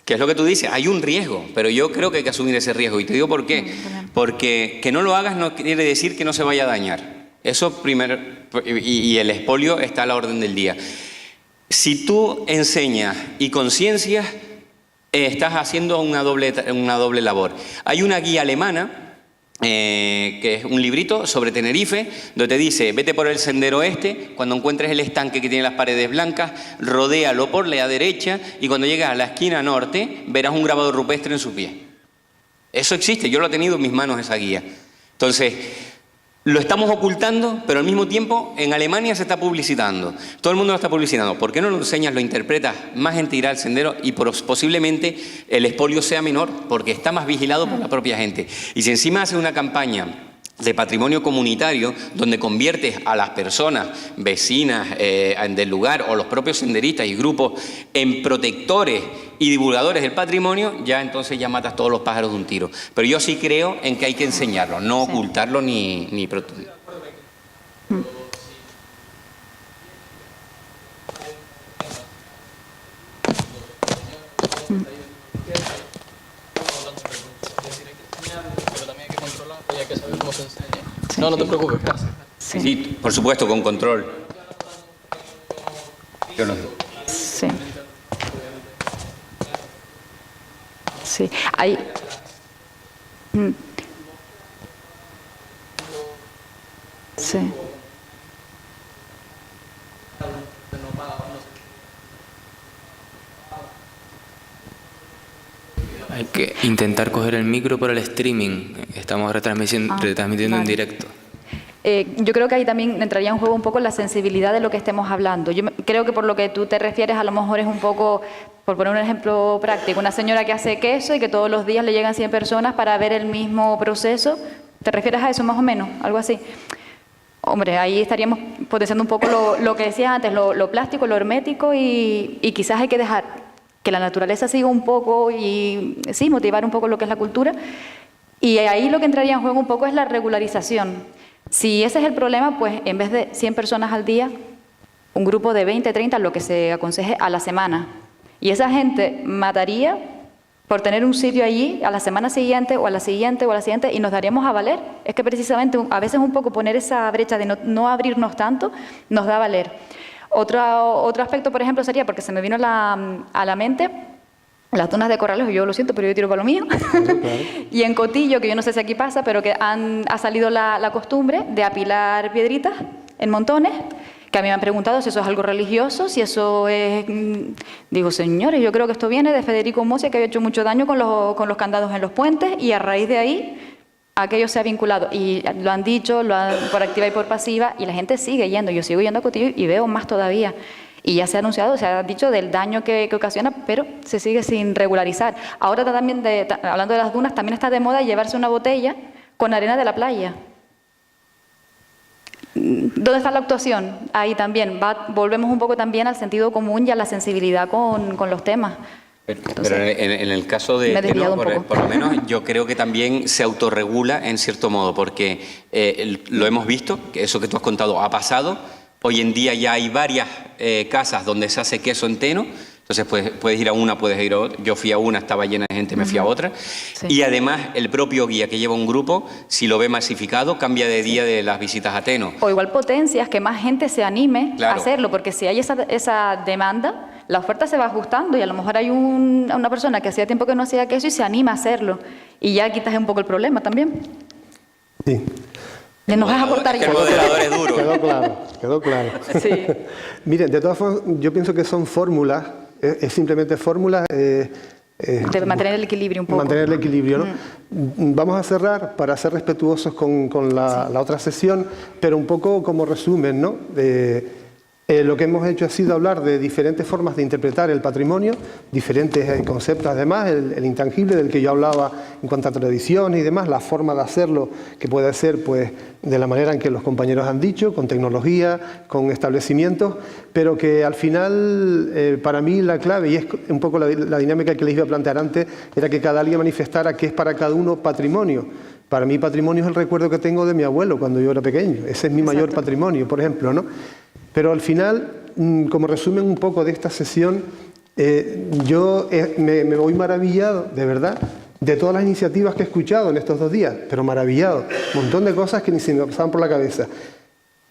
que es lo que tú dices, hay un riesgo, pero yo creo que hay que asumir ese riesgo. Y te digo por qué. Porque que no lo hagas no quiere decir que no se vaya a dañar. Eso primero, y el expolio está a la orden del día. Si tú enseñas y conciencias, estás haciendo una doble labor. Hay una guía alemana, que es un librito sobre Tenerife, donde te dice, vete por el sendero este, cuando encuentres el estanque que tiene las paredes blancas, rodéalo por la derecha y cuando llegas a la esquina norte, verás un grabado rupestre en su pie. Eso existe, yo lo he tenido en mis manos esa guía. Entonces, lo estamos ocultando, pero al mismo tiempo en Alemania se está publicitando. Todo el mundo lo está publicitando. ¿Por qué no lo enseñas, lo interpretas, más gente irá al sendero y posiblemente el expolio sea menor? Porque está más vigilado por la propia gente. Y si encima haces una campaña de patrimonio comunitario, donde conviertes a las personas vecinas del lugar o los propios senderistas y grupos en protectores y divulgadores del patrimonio, ya entonces ya matas todos los pájaros de un tiro. Pero yo sí creo en que hay que enseñarlo, no ocultarlo ni protegerlo. No, no te preocupes, gracias. Sí, por supuesto, con control. Yo no. Sí. Sí, hay... Sí. Hay que intentar coger el micro por el streaming. Estamos retransmitiendo en directo. Yo creo que ahí también entraría en juego un poco la sensibilidad de lo que estemos hablando. Yo creo que por lo que tú te refieres, a lo mejor es un poco, por poner un ejemplo práctico, una señora que hace queso y que todos los días le llegan 100 personas para ver el mismo proceso. ¿Te refieres a eso más o menos? Algo así. Hombre, ahí estaríamos potenciando un poco lo que decía antes, lo plástico, lo hermético y quizás hay que dejar que la naturaleza siga un poco y sí, motivar un poco lo que es la cultura. Y ahí lo que entraría en juego un poco es la regularización. Si ese es el problema, pues en vez de 100 personas al día, un grupo de 20, 30, lo que se aconseje a la semana. Y esa gente mataría por tener un sitio allí a la semana siguiente o a la siguiente o a la siguiente y nos daríamos a valer. Es que precisamente a veces un poco poner esa brecha de no abrirnos tanto nos da a valer. Otro aspecto, por ejemplo, sería, porque se me vino a la mente, las dunas de Corralejo, yo lo siento, pero yo tiro para lo mío. Claro. Y en Cotillo, que yo no sé si aquí pasa, pero que ha salido la costumbre de apilar piedritas en montones, que a mí me han preguntado si eso es algo religioso, si eso es... Digo, señores, yo creo que esto viene de Federico Mosia, que había hecho mucho daño con los candados en los puentes, y a raíz de ahí aquello se ha vinculado. Y lo han dicho, por activa y por pasiva, y la gente sigue yendo. Yo sigo yendo a Cotillo y veo más todavía. Y ya se ha anunciado, se ha dicho del daño que ocasiona, pero se sigue sin regularizar. Ahora también, hablando de las dunas, también está de moda llevarse una botella con arena de la playa. ¿Dónde está la actuación? Ahí también. Volvemos un poco también al sentido común y a la sensibilidad con los temas. Pero en el caso de por lo menos yo creo que también se autorregula en cierto modo, porque lo hemos visto, que eso que tú has contado ha pasado. Hoy en día ya hay varias casas donde se hace queso entero, entonces puedes ir a una, puedes ir a otra. Yo fui a una, estaba llena de gente, me fui a otra. Sí. Y además el propio guía que lleva un grupo, si lo ve masificado, cambia de día de las visitas a Teno. O igual potencias que más gente se anime a hacerlo, porque si hay esa demanda, la oferta se va ajustando y a lo mejor hay una persona que hacía tiempo que no hacía queso y se anima a hacerlo. Y ya quitas un poco el problema también. Sí. Nos vas a aportar ya. El moderador es duro. Quedó claro. Sí. Miren, de todas formas, yo pienso que son fórmulas, es simplemente fórmulas... de mantener el equilibrio un poco. Mantener el equilibrio, ¿no? Vamos a cerrar para ser respetuosos con la otra sesión, pero un poco como resumen, ¿no? Lo que hemos hecho ha sido hablar de diferentes formas de interpretar el patrimonio, diferentes conceptos, además, el intangible del que yo hablaba en cuanto a tradiciones y demás, la forma de hacerlo que puede ser pues, de la manera en que los compañeros han dicho, con tecnología, con establecimientos, pero que al final, para mí la clave, y es un poco la dinámica que les iba a plantear antes, era que cada alguien manifestara qué es para cada uno patrimonio. Para mí patrimonio es el recuerdo que tengo de mi abuelo cuando yo era pequeño, ese es mi mayor patrimonio, por ejemplo, ¿no? Pero al final, como resumen un poco de esta sesión, yo me voy maravillado, de verdad, de todas las iniciativas que he escuchado en estos 2 días, pero maravillado. Un montón de cosas que ni se me pasaban por la cabeza.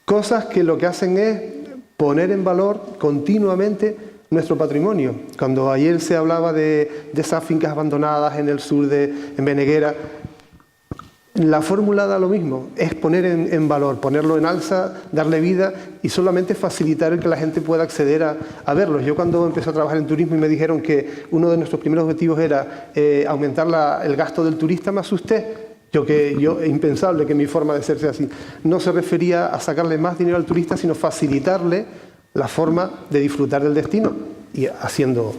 Cosas que lo que hacen es poner en valor continuamente nuestro patrimonio. Cuando ayer se hablaba de esas fincas abandonadas en el sur, en Beneguera, la fórmula da lo mismo, es poner en valor, ponerlo en alza, darle vida y solamente facilitar el que la gente pueda acceder a verlos. Yo cuando empecé a trabajar en turismo y me dijeron que uno de nuestros primeros objetivos era aumentar el gasto del turista, me asusté. Yo es impensable que mi forma de ser sea así. No se refería a sacarle más dinero al turista, sino facilitarle la forma de disfrutar del destino y haciendo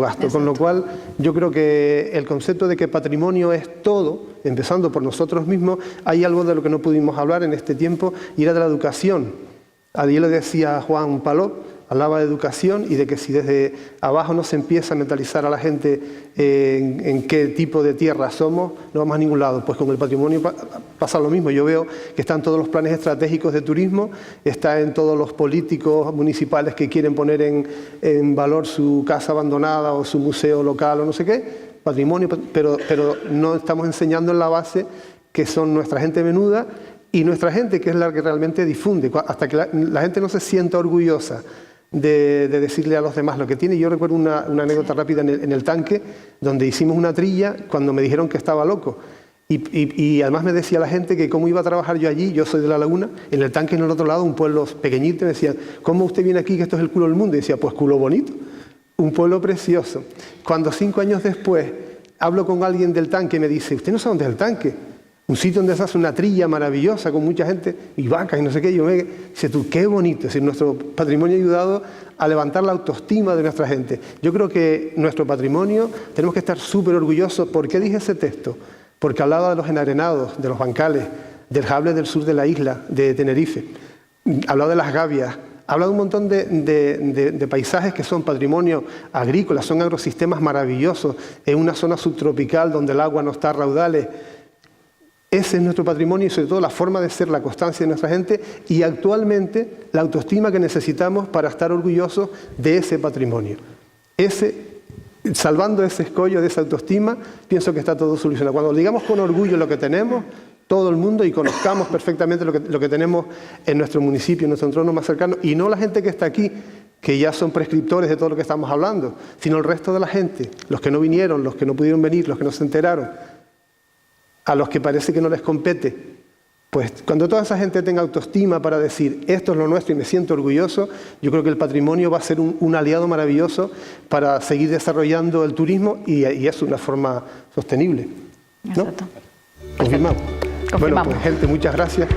gasto. Con lo cual, yo creo que el concepto de que patrimonio es todo, empezando por nosotros mismos, hay algo de lo que no pudimos hablar en este tiempo, y era de la educación. Ayer le decía a Juan Palop, hablaba de educación y de que si desde abajo no se empieza a mentalizar a la gente en qué tipo de tierra somos, no vamos a ningún lado. Pues con el patrimonio pasa lo mismo. Yo veo que están todos los planes estratégicos de turismo, está en todos los políticos municipales que quieren poner en valor su casa abandonada o su museo local o no sé qué, patrimonio, pero no estamos enseñando en la base que son nuestra gente menuda y nuestra gente que es la que realmente difunde, hasta que la gente no se sienta orgullosa de decirle a los demás lo que tiene. Yo recuerdo una anécdota rápida en el tanque, donde hicimos una trilla cuando me dijeron que estaba loco. Y además me decía la gente que cómo iba a trabajar yo allí, yo soy de La Laguna, en el tanque en el otro lado, un pueblo pequeñito, me decían, ¿cómo usted viene aquí que esto es el culo del mundo? Y decía, pues culo bonito, un pueblo precioso. Cuando 5 años después hablo con alguien del tanque y me dice, ¿usted no sabe dónde es el tanque? Un sitio donde se hace una trilla maravillosa con mucha gente y vacas y no sé qué. Dice tú, qué bonito. Es decir, nuestro patrimonio ha ayudado a levantar la autoestima de nuestra gente. Yo creo que nuestro patrimonio tenemos que estar súper orgullosos. ¿Por qué dije ese texto? Porque hablaba de los enarenados, de los bancales, del Jable del sur de la isla, de Tenerife. Hablaba de las gavias. Habla de un montón de paisajes que son patrimonio agrícola, son agrosistemas maravillosos en una zona subtropical donde el agua no está a raudales. Ese es nuestro patrimonio y sobre todo la forma de ser, la constancia de nuestra gente y actualmente la autoestima que necesitamos para estar orgullosos de ese patrimonio. Salvando ese escollo de esa autoestima, pienso que está todo solucionado. Cuando digamos con orgullo lo que tenemos, todo el mundo, y conozcamos perfectamente lo que tenemos en nuestro municipio, en nuestro entorno más cercano, y no la gente que está aquí, que ya son prescriptores de todo lo que estamos hablando, sino el resto de la gente, los que no vinieron, los que no pudieron venir, los que no se enteraron, a los que parece que no les compete. Pues cuando toda esa gente tenga autoestima para decir esto es lo nuestro y me siento orgulloso, yo creo que el patrimonio va a ser un aliado maravilloso para seguir desarrollando el turismo y es una forma sostenible, ¿no? Exacto. Confirmado. Confirmamos. Bueno, pues gente, muchas gracias.